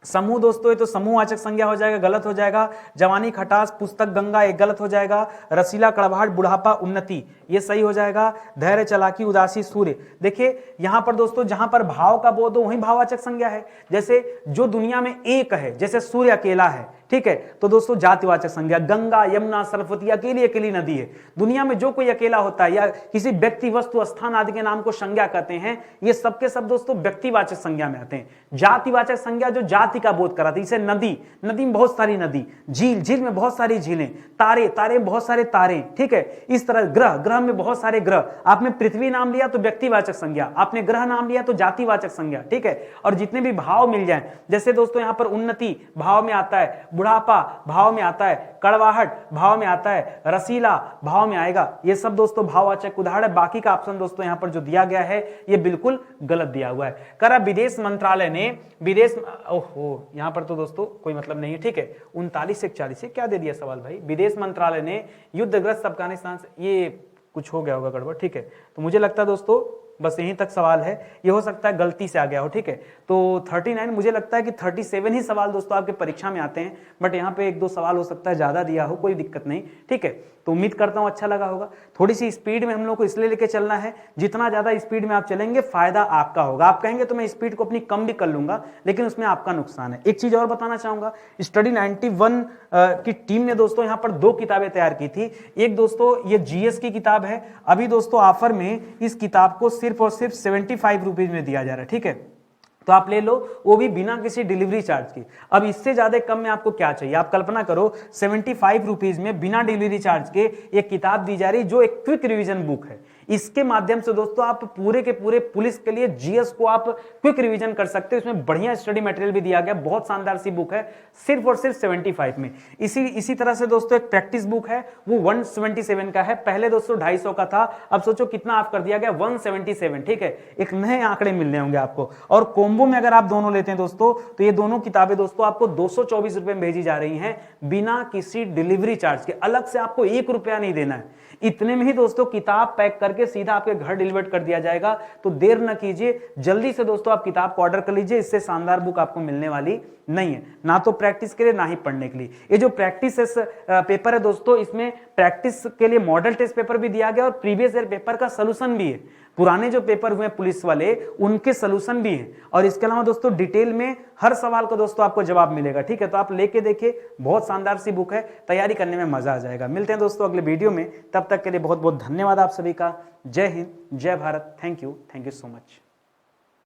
[SPEAKER 1] समूह दोस्तों ये तो समूहवाचक संज्ञा हो जाएगा, गलत हो जाएगा। जवानी खटास पुस्तक गंगा एक गलत हो जाएगा। रसीला कड़वाहट बुढ़ापा उन्नति ये सही हो जाएगा। धैर्य चालाकी उदासी सूर्य, देखिए यहां पर दोस्तों जहां पर भाव का बोध हो वहीं भाववाचक संज्ञा है। जैसे जो दुनिया में एक है, जैसे सूर्य अकेला है, ठीक है, तो दोस्तों जातिवाचक संज्ञा। गंगा यमुना सरस्वती अकेली अकेली नदी है, दुनिया में जो कोई अकेला होता है या किसी व्यक्ति वस्तु स्थान आदि के नाम को संज्ञा कहते हैं, ये सबके सब दोस्तों व्यक्तिवाचक संज्ञा में आते हैं। जातिवाचक संज्ञा जो जाति का बोध कराती है, जैसे नदी, नदी में बहुत सारी नदी, झील, झील में बहुत सारी झीलें, तारे, तारे में बहुत सारे तारे, ठीक है। इस तरह ग्रह, ग्रह में बहुत सारे ग्रह। आपने पृथ्वी नाम लिया तो व्यक्तिवाचक संज्ञा, आपने ग्रह नाम लिया तो जातिवाचक संज्ञा, ठीक है। और जितने भी भाव मिल जाए, जैसे दोस्तों यहां पर उन्नति भाव में आता है, बुढ़ापा भाव में आता है, कड़वाहट भाव में आता है, रसीला भाव में आएगा, ये सब दोस्तों भाववाचक उदाहरण है। बाकी का ऑप्शन दोस्तों यहां पर जो दिया गया है ये बिल्कुल गलत दिया हुआ है। करा विदेश मंत्रालय ने विदेश, ओहो यहां पर तो दोस्तों कोई मतलब नहीं है, ठीक है। 39 से 40 से क्या दे दिया सवाल भाई, विदेश मंत्रालय ने युद्धग्रस्त अफगानिस्तान से, ये कुछ हो गया होगा गड़बड़, ठीक है। तो मुझे लगता है दोस्तों बस यहीं तक सवाल है, ये हो सकता है गलती से आ गया हो, ठीक है। तो 39, मुझे लगता है कि 37 ही सवाल दोस्तों आपके परीक्षा में आते हैं, बट यहाँ पे 1-2 सवाल हो सकता है ज्यादा दिया हो, कोई दिक्कत नहीं, ठीक है। तो उम्मीद करता हूँ अच्छा लगा होगा। थोड़ी सी स्पीड में हम लोग को इसलिए लेके चलना है, जितना ज्यादा स्पीड में आप चलेंगे फायदा आपका होगा। आप कहेंगे तो मैं स्पीड को अपनी कम भी कर लूंगा, लेकिन उसमें आपका नुकसान है। एक चीज और बताना चाहूंगा, स्टडी 91 की टीम ने दोस्तों यहाँ पर 2 किताबें तैयार की थी। एक दोस्तों ये जीएस की किताब है, अभी दोस्तों ऑफर में इस किताब को सिर्फ और सिर्फ 75 रुपीज में दिया जा रहा है, ठीक है। तो आप ले लो, वो भी बिना किसी डिलीवरी चार्ज की। अब इससे ज्यादा कम में आपको क्या चाहिए, आप कल्पना करो 75 रुपीज में बिना डिलीवरी चार्ज के एक किताब दी जा रही जो एक क्विक रिवीजन बुक है। इसके माध्यम से दोस्तों आप पूरे के पूरे पुलिस के लिए जीएस को आप क्विक रिवीजन कर सकते हो। इसमें बढ़िया स्टडी मटेरियल भी दिया गया, बहुत शानदार सी बुक है, सिर्फ और सिर्फ 75 में। इसी तरह से दोस्तों एक प्रैक्टिस बुक है, वो 177 का है, पहले दोस्तों 250 का था, अब सोचो कितना ऑफ कर दिया गया, 177, ठीक है। एक नए आंकड़े मिलने होंगे आपको। और कोम्बो में अगर आप दोनों लेते हैं दोस्तों, तो ये दोनों किताबें दोस्तों आपको 224 रुपए में भेजी जा रही हैं, बिना किसी डिलीवरी चार्ज के। अलग से आपको 1 रुपया नहीं देना है, इतने में ही दोस्तों किताब पैक करके सीधा आपके घर डिलीवर कर दिया जाएगा। तो देर न कीजिए, जल्दी से दोस्तों आप किताब को ऑर्डर कर लीजिए, इससे शानदार बुक आपको मिलने वाली नहीं है, ना तो प्रैक्टिस के लिए ना ही पढ़ने के लिए। ये जो प्रैक्टिस पेपर है दोस्तों, इसमें प्रैक्टिस के लिए मॉडल टेस्ट पेपर भी दिया गया और प्रीवियस ईयर पेपर का सोल्यूशन भी है। पुराने जो पेपर हुए पुलिस वाले उनके सोल्यूशन भी हैं, और इसके अलावा दोस्तों डिटेल में हर सवाल का दोस्तों आपको जवाब मिलेगा, ठीक है। तो आप लेके देखिए, बहुत शानदार सी बुक है, तैयारी करने में मजा आ जाएगा। मिलते हैं दोस्तों अगले वीडियो में, तब तक के लिए बहुत बहुत धन्यवाद आप सभी का। जय हिंद, जय Bharat, thank you so much.